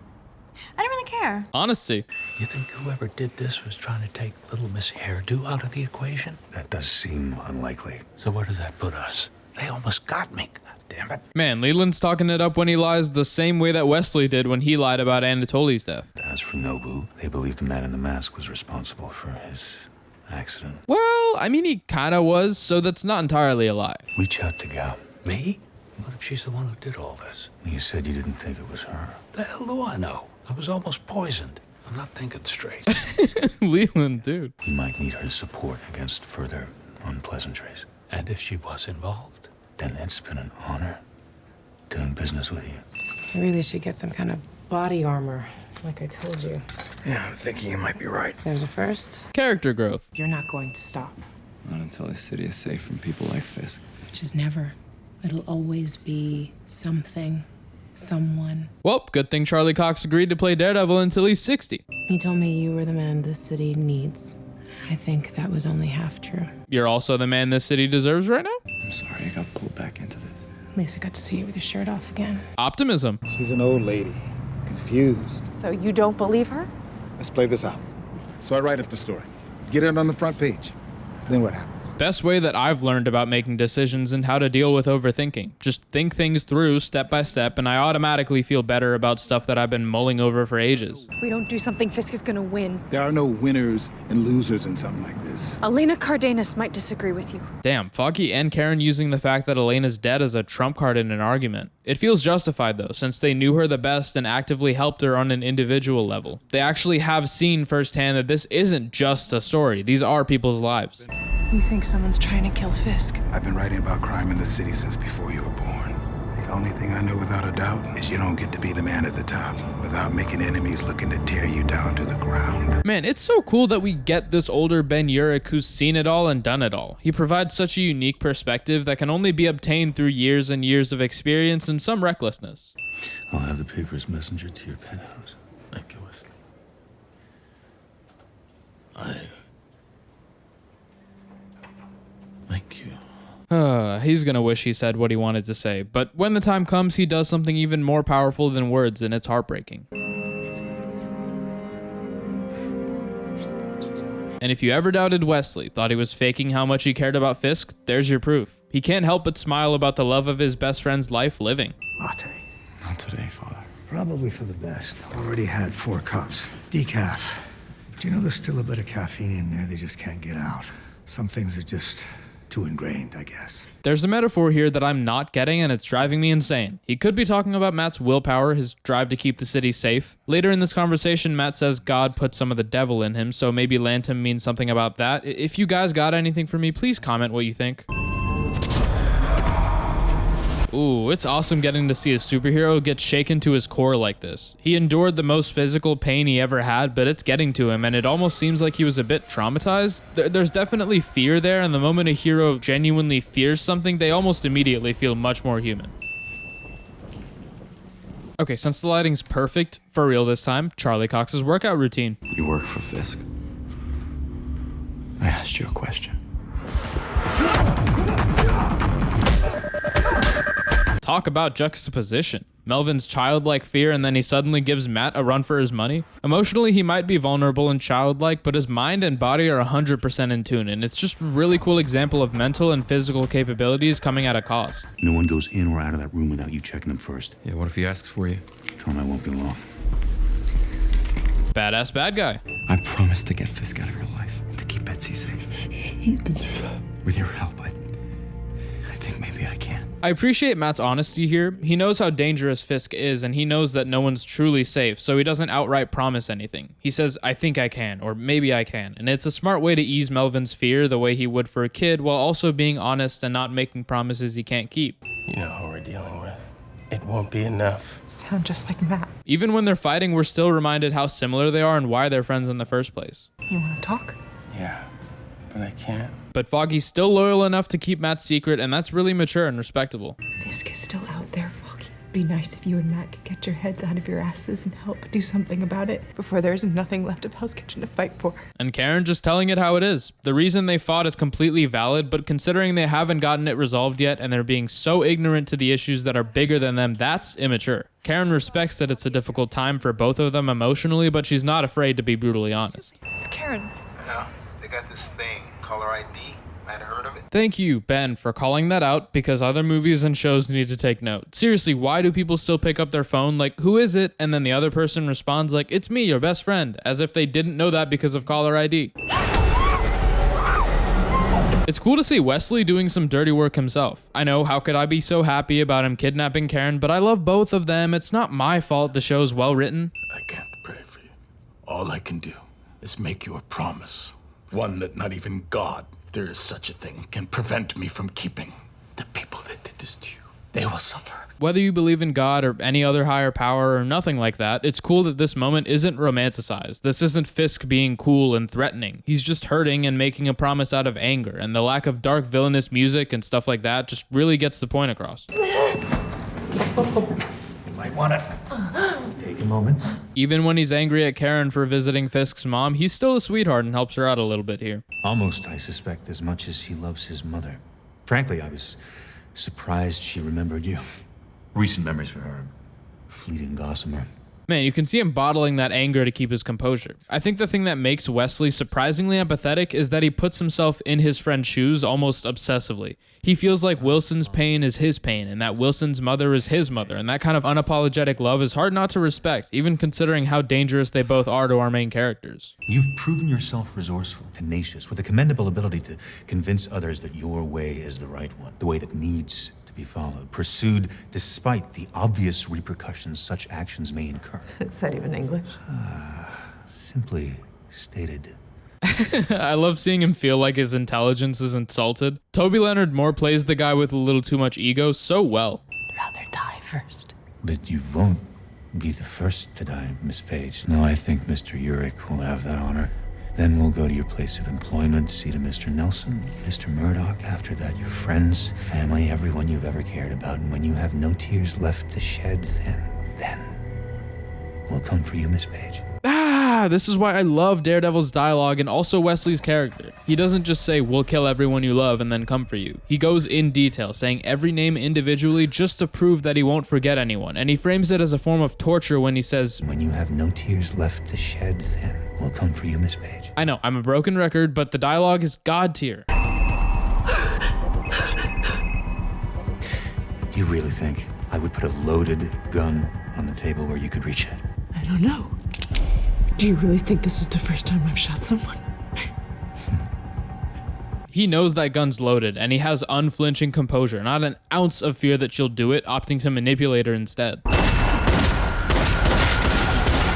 I don't really care. Honesty. You think whoever did this was trying to take Little Miss Hairdo out of the equation? That does seem unlikely. So where does that put us? They almost got me, damn it. Man, Leland's talking it up when he lies the same way that Wesley did when he lied about Anatoly's death. As for Nobu, they believe the man in the mask was responsible for his accident. Well, I mean, he kind of was, so that's not entirely a lie. Reach out to Gal. Me? What if she's the one who did all this? You said you didn't think it was her. The hell do I know? I was almost poisoned. I'm not thinking straight. Leland, dude. We might need her support against further unpleasantries. And if she was involved? Then it's been an honor doing business with you. I really should get some kind of body armor, like I told you. Yeah, I'm thinking you might be right. There's a first. Character growth. You're not going to stop. Not until the city is safe from people like Fisk. Which is never. It'll always be something, someone. Well, good thing Charlie Cox agreed to play Daredevil until he's 60. He told me you were the man this city needs. I think that was only half true. You're also the man this city deserves right now? I'm sorry I got pulled back into this. At least I got to see you with your shirt off again. Optimism. She's an old lady, confused. So you don't believe her? Let's play this out. So I write up the story, get it on the front page. Then what happens? Best way that I've learned about making decisions and how to deal with overthinking. Just think things through step by step, and I automatically feel better about stuff that I've been mulling over for ages. If we don't do something, Fisk is gonna win. There are no winners and losers in something like this. Elena Cardenas might disagree with you. Damn, Foggy and Karen using the fact that Elena's dead as a trump card in an argument. It feels justified though, since they knew her the best and actively helped her on an individual level. They actually have seen firsthand that this isn't just a story, these are people's lives. You think someone's trying to kill Fisk? I've been writing about crime in the city since before you were born. The only thing I know without a doubt is you don't get to be the man at the top without making enemies looking to tear you down to the ground. Man, it's so cool that we get this older Ben Urich who's seen it all and done it all. He provides such a unique perspective that can only be obtained through years and years of experience and some recklessness. I'll have the papers messengered to your penthouse. Thank you, Wesley. Thank you. He's gonna wish he said what he wanted to say, but when the time comes, he does something even more powerful than words, and it's heartbreaking. And if you ever doubted Wesley, thought he was faking how much he cared about Fisk, there's your proof. He can't help but smile about the love of his best friend's life living. Latte. Not today, Father. Probably for the best. Already had 4 cups. Decaf. But you know, there's still a bit of caffeine in there they just can't get out. Some things are just too ingrained, I guess. There's a metaphor here that I'm not getting, and it's driving me insane. He could be talking about Matt's willpower, his drive to keep the city safe. Later in this conversation, Matt says God put some of the devil in him, so maybe Lantham means something about that. If you guys got anything for me, please comment what you think. Ooh, it's awesome getting to see a superhero get shaken to his core like this. He endured the most physical pain he ever had, but it's getting to him, and it almost seems like he was a bit traumatized. There's definitely fear there, and the moment a hero genuinely fears something, they almost immediately feel much more human. Okay, since the lighting's perfect, for real this time, Charlie Cox's workout routine. You work for Fisk. I asked you a question. Talk about juxtaposition. Melvin's childlike fear, and then he suddenly gives Matt a run for his money. Emotionally, he might be vulnerable and childlike, but his mind and body are 100% in tune, and it's just a really cool example of mental and physical capabilities coming at a cost. No one goes in or out of that room without you checking them first. Yeah, what if he asks for you? Tell him I won't be long. Badass bad guy. I promise to get Fisk out of your life and to keep Betsy safe. You can do that. With your help, I think maybe I can. I appreciate Matt's honesty here. He knows how dangerous Fisk is, and he knows that no one's truly safe, so he doesn't outright promise anything. He says, I think I can, or maybe I can, and it's a smart way to ease Melvin's fear the way he would for a kid, while also being honest and not making promises he can't keep. You know who we're dealing with. It won't be enough. Sound just like Matt. Even when they're fighting, we're still reminded how similar they are and why they're friends in the first place. You want to talk? Yeah, but I can't. But Foggy's still loyal enough to keep Matt's secret, and that's really mature and respectable. Fisk is still out there, Foggy. Be nice if you and Matt could get your heads out of your asses and help do something about it before there's nothing left of Hell's Kitchen to fight for. And Karen just telling it how it is. The reason they fought is completely valid, but considering they haven't gotten it resolved yet and they're being so ignorant to the issues that are bigger than them, that's immature. Karen respects that it's a difficult time for both of them emotionally, but she's not afraid to be brutally honest. It's Karen. You know, they got this thing, caller ID. Might have heard of it. Thank you, Ben, for calling that out, because other movies and shows need to take note. Seriously, why do people still pick up their phone like, who is it? And then the other person responds like, it's me, your best friend, as if they didn't know that because of caller ID. It's cool to see Wesley doing some dirty work himself. I know, how could I be so happy about him kidnapping Karen, but I love both of them. It's not my fault the show's well written. I can't pray for you. All I can do is make you a promise. One that not even God, if there is such a thing, can prevent me from keeping. The people that did this to you, they will suffer. Whether you believe in God or any other higher power or nothing like that, it's cool that this moment isn't romanticized. This isn't Fisk being cool and threatening. He's just hurting and making a promise out of anger, and the lack of dark villainous music and stuff like that just really gets the point across. You might want to take a moment. Even when he's angry at Karen for visiting Fisk's mom, he's still a sweetheart and helps her out a little bit here. Almost, I suspect, as much as he loves his mother. Frankly, I was surprised she remembered you. Recent memories for her. Fleeting gossamer. Man, you can see him bottling that anger to keep his composure. I think the thing that makes Wesley surprisingly empathetic is that he puts himself in his friend's shoes almost obsessively. He feels like Wilson's pain is his pain, and that Wilson's mother is his mother, and that kind of unapologetic love is hard not to respect, even considering how dangerous they both are to our main characters. You've proven yourself resourceful, tenacious, with a commendable ability to convince others that your way is the right one, the way that needs to be followed, pursued despite the obvious repercussions such actions may incur. Is that even English? Simply stated. I love seeing him feel like his intelligence is insulted. Toby Leonard Moore plays the guy with a little too much ego so well. I'd rather die first. But you won't be the first to die, Miss Page. No, I think Mr. Urich will have that honor. Then we'll go to your place of employment, see to Mr. Nelson, Mr. Murdoch. After that, your friends, family, everyone you've ever cared about. And when you have no tears left to shed, then we'll come for you, Miss Page. This is why I love Daredevil's dialogue and also Wesley's character. He doesn't just say, we'll kill everyone you love and then come for you. He goes in detail, saying every name individually just to prove that he won't forget anyone. And he frames it as a form of torture when he says, when you have no tears left to shed, then we'll come for you, Miss Page. I know, I'm a broken record, but the dialogue is God tier. Do you really think I would put a loaded gun on the table where you could reach it? I don't know. Do you really think this is the first time I've shot someone? He knows that gun's loaded, and he has unflinching composure, not an ounce of fear that she'll do it, opting to manipulate her instead.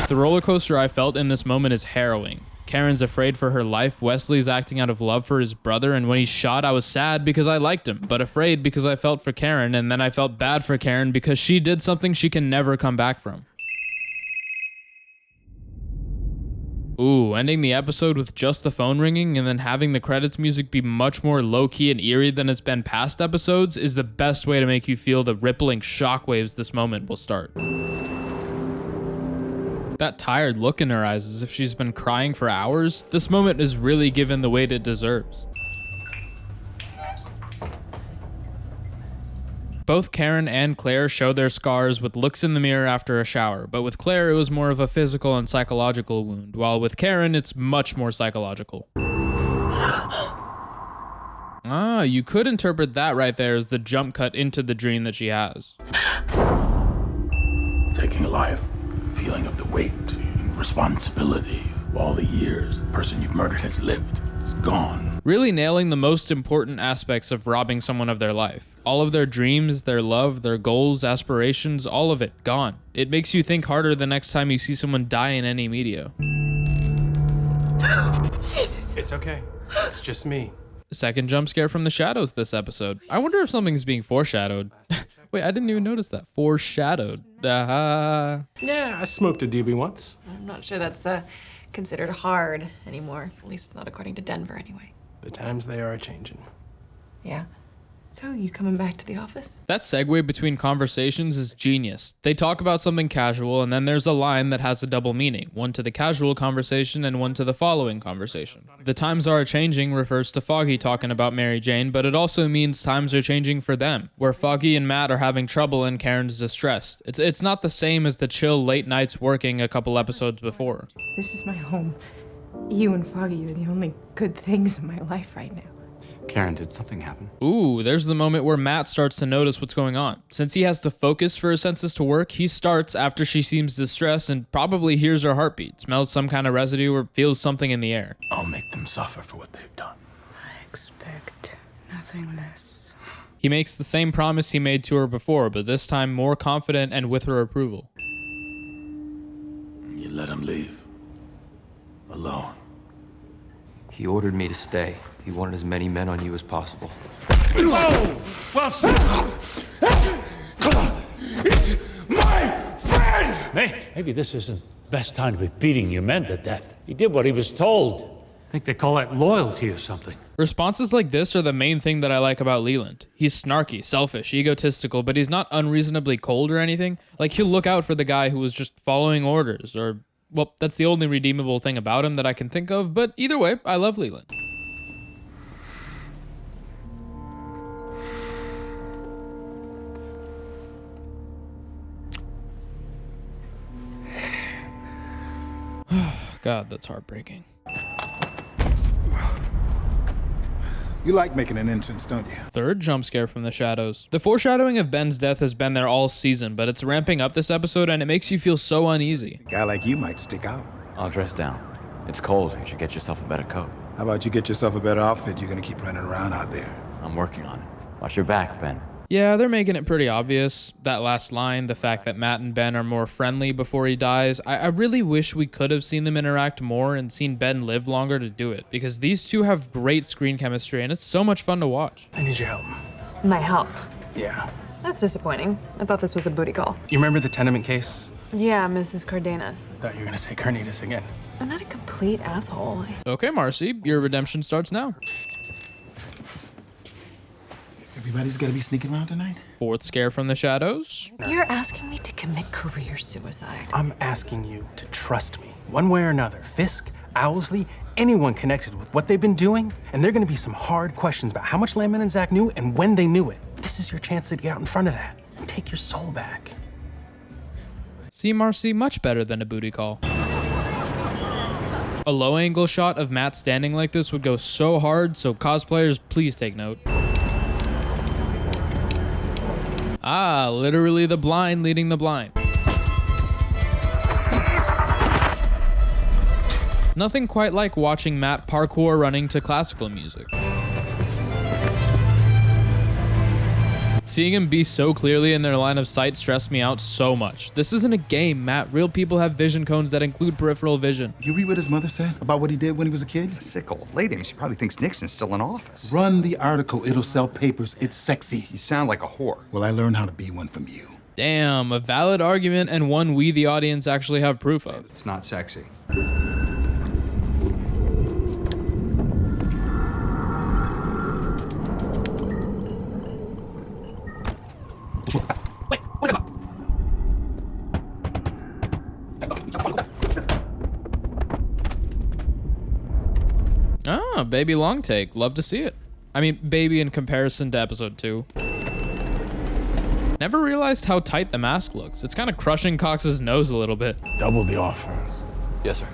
The roller coaster I felt in this moment is harrowing. Karen's afraid for her life, Wesley's acting out of love for his brother, and when he's shot, I was sad because I liked him, but afraid because I felt for Karen, and then I felt bad for Karen because she did something she can never come back from. Ooh, ending the episode with just the phone ringing and then having the credits music be much more low-key and eerie than it's been past episodes is the best way to make you feel the rippling shockwaves this moment will start. That tired look in her eyes as if she's been crying for hours, this moment is really given the weight it deserves. Both Karen and Claire show their scars with looks in the mirror after a shower, but with Claire it was more of a physical and psychological wound, while with Karen it's much more psychological. You could interpret that right there as the jump cut into the dream that she has. Taking a life, feeling of the weight and responsibility of all the years the person you've murdered has lived. It's gone. Really nailing the most important aspects of robbing someone of their life. All of their dreams, their love, their goals, aspirations, all of it gone. It makes you think harder the next time you see someone die in any media. Jesus. It's okay. It's just me. Second jump scare from the shadows this episode. I wonder if something's being foreshadowed. Wait, I didn't even notice that. Foreshadowed. Yeah, I smoked a doobie once. I'm not sure that's considered hard anymore. At least not according to Denver, anyway. The times they are changing. Yeah. So, you coming back to the office? That segue between conversations is genius. They talk about something casual, and then there's a line that has a double meaning, one to the casual conversation and one to the following conversation. The times are changing refers to Foggy talking about Mary Jane, but it also means times are changing for them, where Foggy and Matt are having trouble and Karen's distressed. It's not the same as the chill late nights working a couple episodes before. This is my home. You and Foggy are the only good things in my life right now. Karen, did something happen? Ooh, there's the moment where Matt starts to notice what's going on. Since he has to focus for his senses to work, he starts after she seems distressed and probably hears her heartbeat, smells some kind of residue, or feels something in the air. I'll make them suffer for what they've done. I expect nothing less. He makes the same promise he made to her before, but this time more confident and with her approval. You let him leave. Alone. He ordered me to stay. He wanted as many men on you as possible. It's my friend! Maybe this isn't the best time to be beating your men to death. He did what he was told. I think they call that loyalty or something. Responses like this are the main thing that I like about Leland. He's snarky, selfish, egotistical, but he's not unreasonably cold or anything. Like, he'll look out for the guy who was just following orders, or, well, that's the only redeemable thing about him that I can think of, but either way, I love Leland. God, that's heartbreaking. You like making an entrance, don't you? Third jump scare from the shadows. The foreshadowing of Ben's death has been there all season, but it's ramping up this episode and it makes you feel so uneasy. A guy like you might stick out. I'll dress down. It's cold. You should get yourself a better coat. How about you get yourself a better outfit? You're gonna keep running around out there. I'm working on it. Watch your back, Ben. Yeah, they're making it pretty obvious. That last line, the fact that Matt and Ben are more friendly before he dies, I really wish we could have seen them interact more and seen Ben live longer to do it, because these two have great screen chemistry and it's so much fun to watch. I need your help. My help? Yeah. That's disappointing. I thought this was a booty call. You remember the tenement case? Yeah, Mrs. Cardenas. I thought you were gonna say Carnitas again. I'm not a complete asshole. Okay, Marcy, your redemption starts now. Everybody's gotta be sneaking around tonight? Fourth scare from the shadows. You're asking me to commit career suicide. I'm asking you to trust me, one way or another. Fisk, Owlsley, anyone connected with what they've been doing, and there are gonna be some hard questions about how much Landman and Zach knew and when they knew it. This is your chance to get out in front of that and take your soul back. See, Marcy, much better than a booty call. A low angle shot of Matt standing like this would go so hard, so cosplayers, please take note. Ah, literally the blind leading the blind. Nothing quite like watching Matt parkour running to classical music. Seeing him be so clearly in their line of sight stressed me out so much. This isn't a game, Matt. Real people have vision cones that include peripheral vision. You read what his mother said about what he did when he was a kid? She's a sick old lady. She probably thinks Nixon's still in office. Run the article. It'll sell papers. It's sexy. You sound like a whore. Well, I learned how to be one from you. Damn, a valid argument and one we, the audience, actually have proof of. It's not sexy. Ah, baby long take. Love to see it. I mean, baby in comparison to episode 2. Never realized how tight the mask looks. It's kind of crushing Cox's nose a little bit. Double the offers. Yes, sir.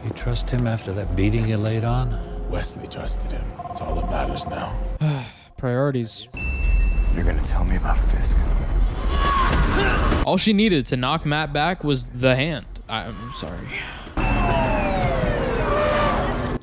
You trust him after that beating you laid on? Wesley trusted him. That's all that matters now. Priorities. You're gonna tell me about Fisk. All she needed to knock Matt back was the hand. I'm sorry.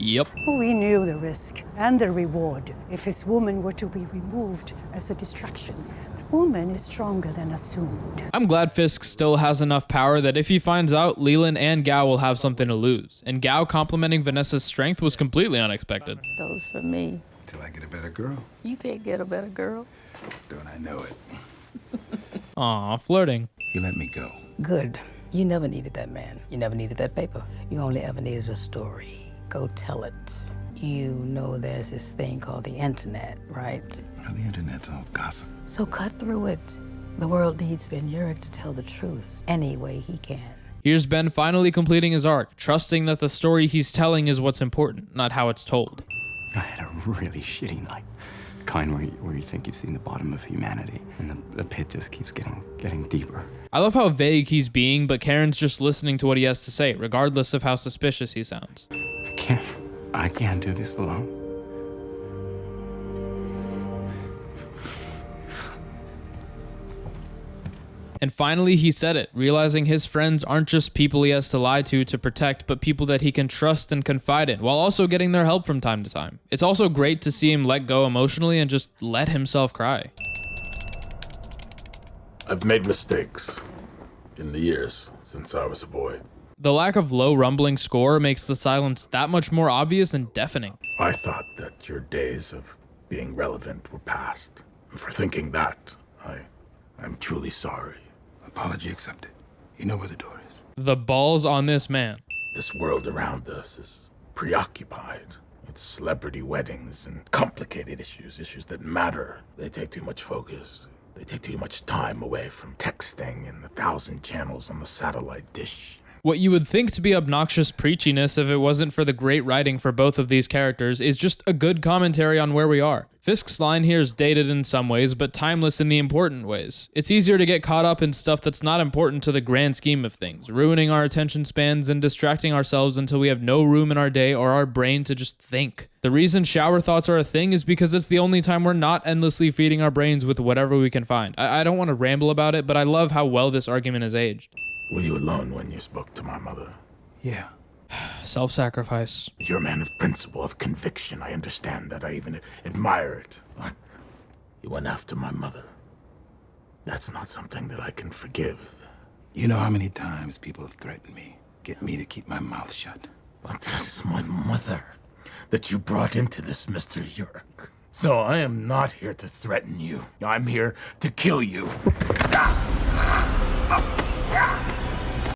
Yep. We knew the risk and the reward if his woman were to be removed as a distraction. The woman is stronger than assumed. I'm glad Fisk still has enough power that if he finds out, Leland and Gao will have something to lose. And Gao complimenting Vanessa's strength was completely unexpected. Those for me. Till I get a better girl. You can't get a better girl. Don't I know it? Aw, flirting. You let me go. Good. You never needed that man. You never needed that paper. You only ever needed a story. Go tell it. You know there's this thing called the internet, right? Well, the internet's all gossip. So cut through it. The world needs Ben Urich to tell the truth any way he can. Here's Ben finally completing his arc, trusting that the story he's telling is what's important, not how it's told. I had a really shitty night. Kind where you think you've seen the bottom of humanity, and the pit just keeps getting deeper. I love how vague he's being, but Karen's just listening to what he has to say, regardless of how suspicious he sounds. I can't do this alone. And finally, he said it, realizing his friends aren't just people he has to lie to protect, but people that he can trust and confide in, while also getting their help from time to time. It's also great to see him let go emotionally and just let himself cry. I've made mistakes in the years since I was a boy. The lack of low rumbling score makes the silence that much more obvious and deafening. I thought that your days of being relevant were past. And for thinking that, I'm truly sorry. Apology accepted. You know where the door is. The balls on this man. This world around us is preoccupied with celebrity weddings and complicated issues that matter. They take too much focus. They take too much time away from texting and 1,000 channels on the satellite dish. What you would think to be obnoxious preachiness if it wasn't for the great writing for both of these characters is just a good commentary on where we are. Fisk's line here is dated in some ways, but timeless in the important ways. It's easier to get caught up in stuff that's not important to the grand scheme of things, ruining our attention spans and distracting ourselves until we have no room in our day or our brain to just think. The reason shower thoughts are a thing is because it's the only time we're not endlessly feeding our brains with whatever we can find. I don't want to ramble about it, but I love how well this argument is aged. Were you alone when you spoke to my mother? Yeah. Self-sacrifice. You're a man of principle, of conviction. I understand that. I even admire it. You went after my mother. That's not something that I can forgive. You know how many times people have threatened me, get me to keep my mouth shut? But that is my mother that you brought into this, Mr. Urich. So I am not here to threaten you. I'm here to kill you.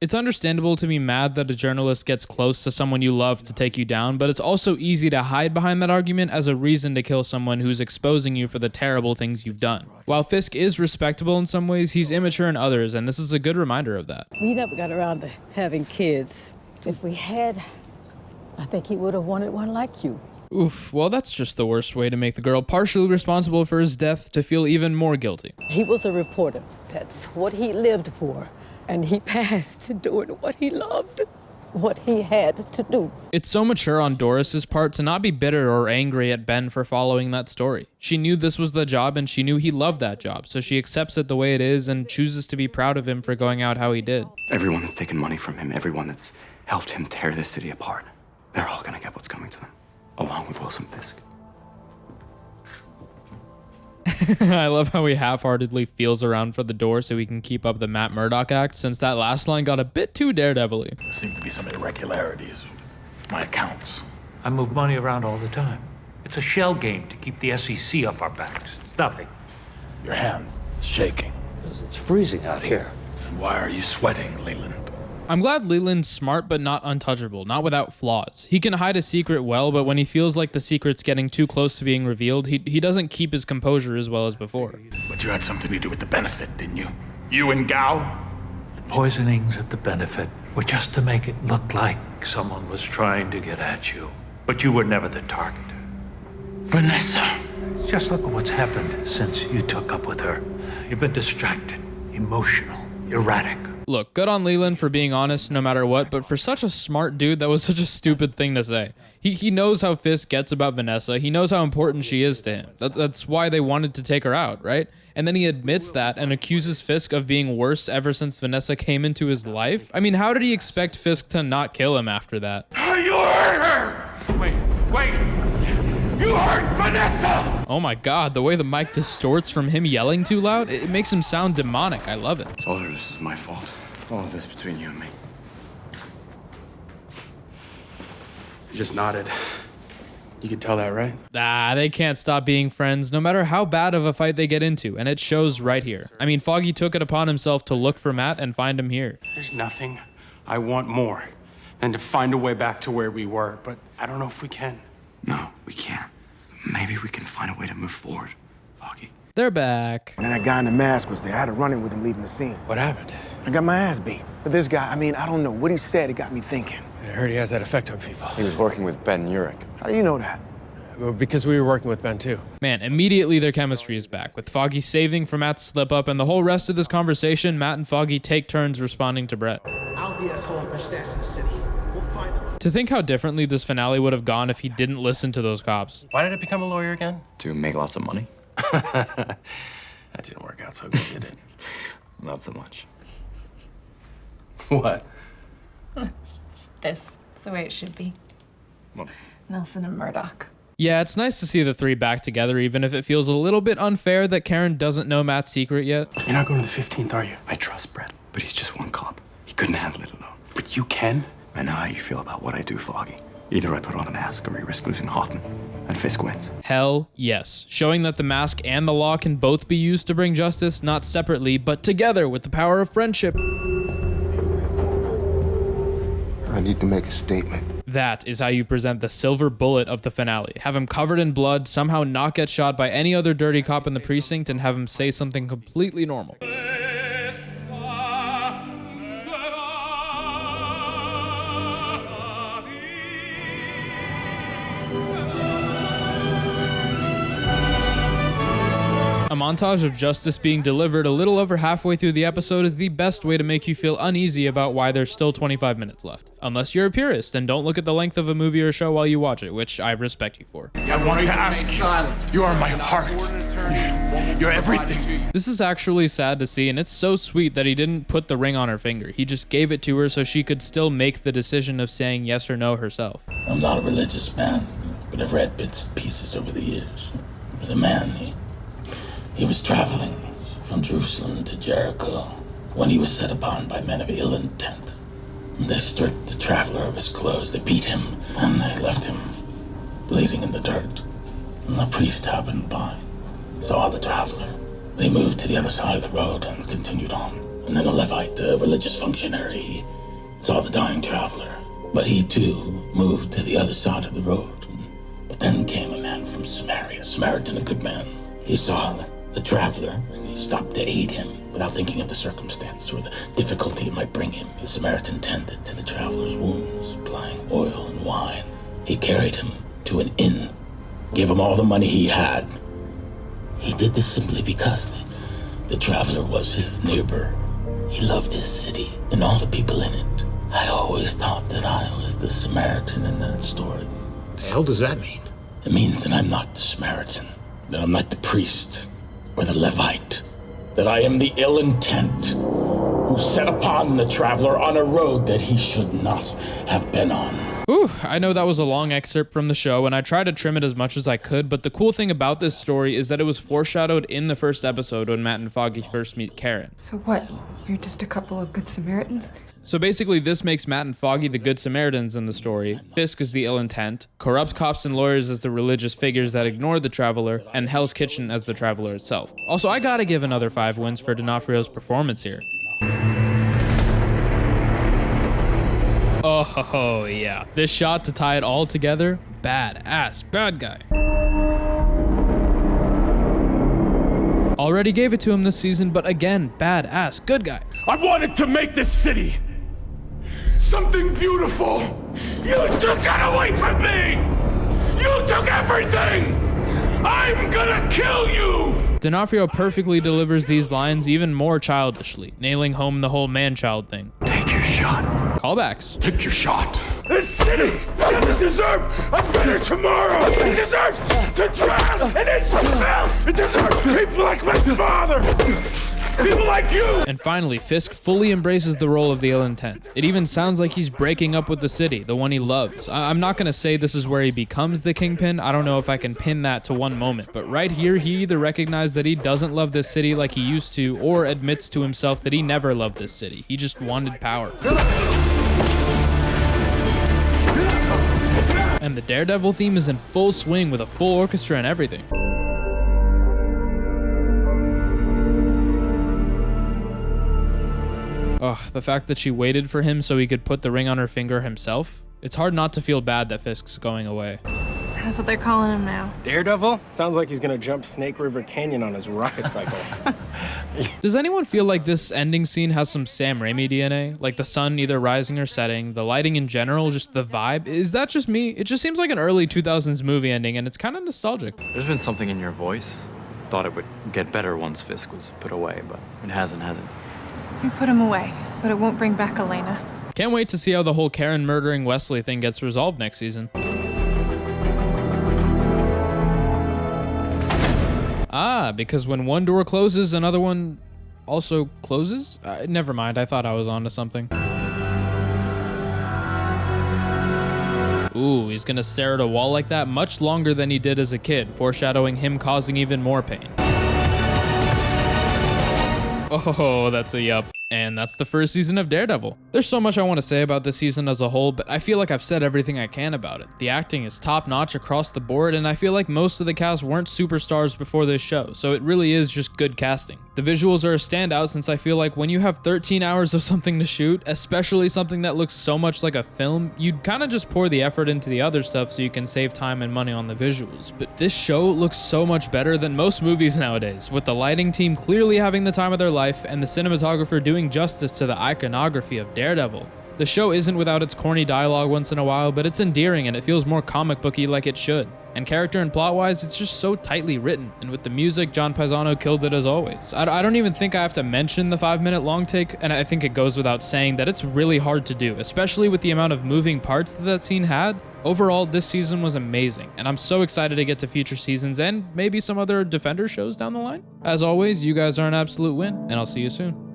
It's understandable to be mad that a journalist gets close to someone you love to take you down, but it's also easy to hide behind that argument as a reason to kill someone who's exposing you for the terrible things you've done. While Fisk is respectable in some ways, he's immature in others, and this is a good reminder of that. We never got around to having kids. If we had, I think he would have wanted one like you. Oof, well that's just the worst way to make the girl partially responsible for his death to feel even more guilty. He was a reporter. That's what he lived for. And he passed doing what he loved, what he had to do. It's so mature on Doris's part to not be bitter or angry at Ben for following that story. She knew this was the job and she knew he loved that job, so she accepts it the way it is and chooses to be proud of him for going out how he did. Everyone that's taken money from him, everyone that's helped him tear this city apart, they're all gonna get what's coming to them, along with Wilson Fisk. I love how he half-heartedly feels around for the door so he can keep up the Matt Murdock act, since that last line got a bit too Daredevil-y. There seem to be some irregularities with my accounts. I move money around all the time. It's a shell game to keep the SEC off our backs. It's nothing. Your hands shaking. Because it's freezing out here. And why are you sweating, Leland? I'm glad Leland's smart but not untouchable, not without flaws. He can hide a secret well, but when he feels like the secret's getting too close to being revealed, he doesn't keep his composure as well as before. But you had something to do with the benefit, didn't you? You and Gao? The poisonings at the benefit were just to make it look like someone was trying to get at you. But you were never the target. Vanessa! Just look at what's happened since you took up with her. You've been distracted, emotional, erratic. Look, good on Leland for being honest no matter what, but for such a smart dude, that was such a stupid thing to say. He knows how Fisk gets about Vanessa. He knows how important she is to him. That's why they wanted to take her out, right? And then he admits that and accuses Fisk of being worse ever since Vanessa came into his life. I mean, how did he expect Fisk to not kill him after that? You hurt her! Wait! You heard Vanessa! Oh my god, the way the mic distorts from him yelling too loud, it makes him sound demonic. I love it. Told her this is my fault. All of this between you and me. You just nodded. You can tell that, right? They can't stop being friends no matter how bad of a fight they get into, and it shows right here. I mean, Foggy took it upon himself to look for Matt and find him here. There's nothing I want more than to find a way back to where we were, but I don't know if we can. No, we can't. Maybe we can find a way to move forward, Foggy. They're back. And that guy in the mask was there. I had a run-in with him leaving the scene. What happened? I got my ass beat. But this guy, I mean, I don't know what he said. It got me thinking. I heard he has that effect on people. He was working with Ben Urich. How do you know that? Well, because we were working with Ben, too. Man, immediately their chemistry is back, with Foggy saving for Matt's slip-up, and the whole rest of this conversation, Matt and Foggy take turns responding to Brett. How's the asshole for stats in the city? We'll find him. To think how differently this finale would have gone if he didn't listen to those cops. Why did I become a lawyer again? To make lots of money? That didn't work out so good, did it? Not so much. What? This. It's the way it should be. What? Nelson and Murdoch. Yeah, it's nice to see the three back together, even if it feels a little bit unfair that Karen doesn't know Matt's secret yet. You're not going to the 15th, are you? I trust Brett, but he's just one cop. He couldn't handle it alone. But you can? I know how you feel about what I do, Foggy. Either I put on a mask or we risk losing Hoffman, and Fisk wins. Hell yes. Showing that the mask and the law can both be used to bring justice, not separately, but together with the power of friendship. I need to make a statement. That is how you present the silver bullet of the finale. Have him covered in blood, somehow not get shot by any other dirty cop in the precinct, and have him say something completely normal. A montage of justice being delivered a little over halfway through the episode is the best way to make you feel uneasy about why there's still 25 minutes left. Unless you're a purist and don't look at the length of a movie or show while you watch it, which I respect you for. I want to ask you, you are my heart. You're everything. This is actually sad to see, and it's so sweet that he didn't put the ring on her finger. He just gave it to her so she could still make the decision of saying yes or no herself. I'm not a religious man, but I've read bits and pieces over the years. There was a man, he was traveling from Jerusalem to Jericho when he was set upon by men of ill intent. They stripped the traveler of his clothes, they beat him, and they left him bleeding in the dirt. And the priest happened by, saw the traveler. They moved to the other side of the road and continued on. And then a Levite, a religious functionary, he saw the dying traveler, but he too moved to the other side of the road. But then came a man from Samaria, Samaritan, a good man. He saw the traveler, and he stopped to aid him without thinking of the circumstance or the difficulty it might bring him. The Samaritan tended to the traveler's wounds, applying oil and wine. He carried him to an inn, gave him all the money he had. He did this simply because the traveler was his neighbor. He loved his city and all the people in it. I always thought that I was the Samaritan in that story. The hell does that mean? It means that I'm not the Samaritan, that I'm like the priest or the Levite, that I am the ill intent who set upon the traveler on a road that he should not have been on. Ooh, I know that was a long excerpt from the show, and I tried to trim it as much as I could, but the cool thing about this story is that it was foreshadowed in the first episode when Matt and Foggy first meet Karen. So what? You're just a couple of good Samaritans? So basically, this makes Matt and Foggy the good Samaritans in the story, Fisk is the ill intent, corrupt cops and lawyers as the religious figures that ignore the traveler, and Hell's Kitchen as the traveler itself. Also, I gotta give another 5 wins for D'Onofrio's performance here. Oh, yeah. This shot to tie it all together, badass, bad guy. Already gave it to him this season, but again, badass, good guy. I wanted to make this city something beautiful. You took that away from me! You took everything! I'm gonna kill you! D'Onofrio perfectly delivers these lines even more childishly, nailing home the whole man-child thing. Take your shot. Callbacks. Take your shot. This city doesn't deserve a better tomorrow. It deserves to drown in its filth. It deserves people like my father. People like you! And finally, Fisk fully embraces the role of the ill-intent. It even sounds like he's breaking up with the city, the one he loves. I'm not gonna say this is where he becomes the Kingpin. I don't know if I can pin that to one moment, but right here, he either recognized that he doesn't love this city like he used to, or admits to himself that he never loved this city. He just wanted power. And the Daredevil theme is in full swing with a full orchestra and everything. Ugh, the fact that she waited for him so he could put the ring on her finger himself. It's hard not to feel bad that Fisk's going away. That's what they're calling him now. Daredevil? Sounds like he's gonna jump Snake River Canyon on his rocket cycle. Does anyone feel like this ending scene has some Sam Raimi DNA? Like the sun either rising or setting, the lighting in general, just the vibe? Is that just me? It just seems like an early 2000s movie ending, and it's kind of nostalgic. There's been something in your voice. Thought it would get better once Fisk was put away, but it hasn't, has it? We put him away, but it won't bring back Elena. Can't wait to see how the whole Karen murdering Wesley thing gets resolved next season. Ah, because when one door closes, another one also closes? Never mind, I thought I was onto something. Ooh, he's gonna stare at a wall like that much longer than he did as a kid, foreshadowing him causing even more pain. Oh, that's a yup. And that's the first season of Daredevil. There's so much I want to say about this season as a whole, but I feel like I've said everything I can about it. The acting is top-notch across the board, and I feel like most of the cast weren't superstars before this show, so it really is just good casting. The visuals are a standout since I feel like when you have 13 hours of something to shoot, especially something that looks so much like a film, you'd kind of just pour the effort into the other stuff so you can save time and money on the visuals. But this show looks so much better than most movies nowadays, with the lighting team clearly having the time of their life and the cinematographer doing justice to the iconography of Daredevil. The show isn't without its corny dialogue once in a while, but it's endearing and it feels more comic booky like it should. And character and plot-wise, it's just so tightly written, and with the music, John Paisano killed it as always. I don't even think I have to mention the 5-minute long take, and I think it goes without saying that it's really hard to do, especially with the amount of moving parts that scene had. Overall, this season was amazing, and I'm so excited to get to future seasons and maybe some other Defender shows down the line. As always, you guys are an absolute win, and I'll see you soon.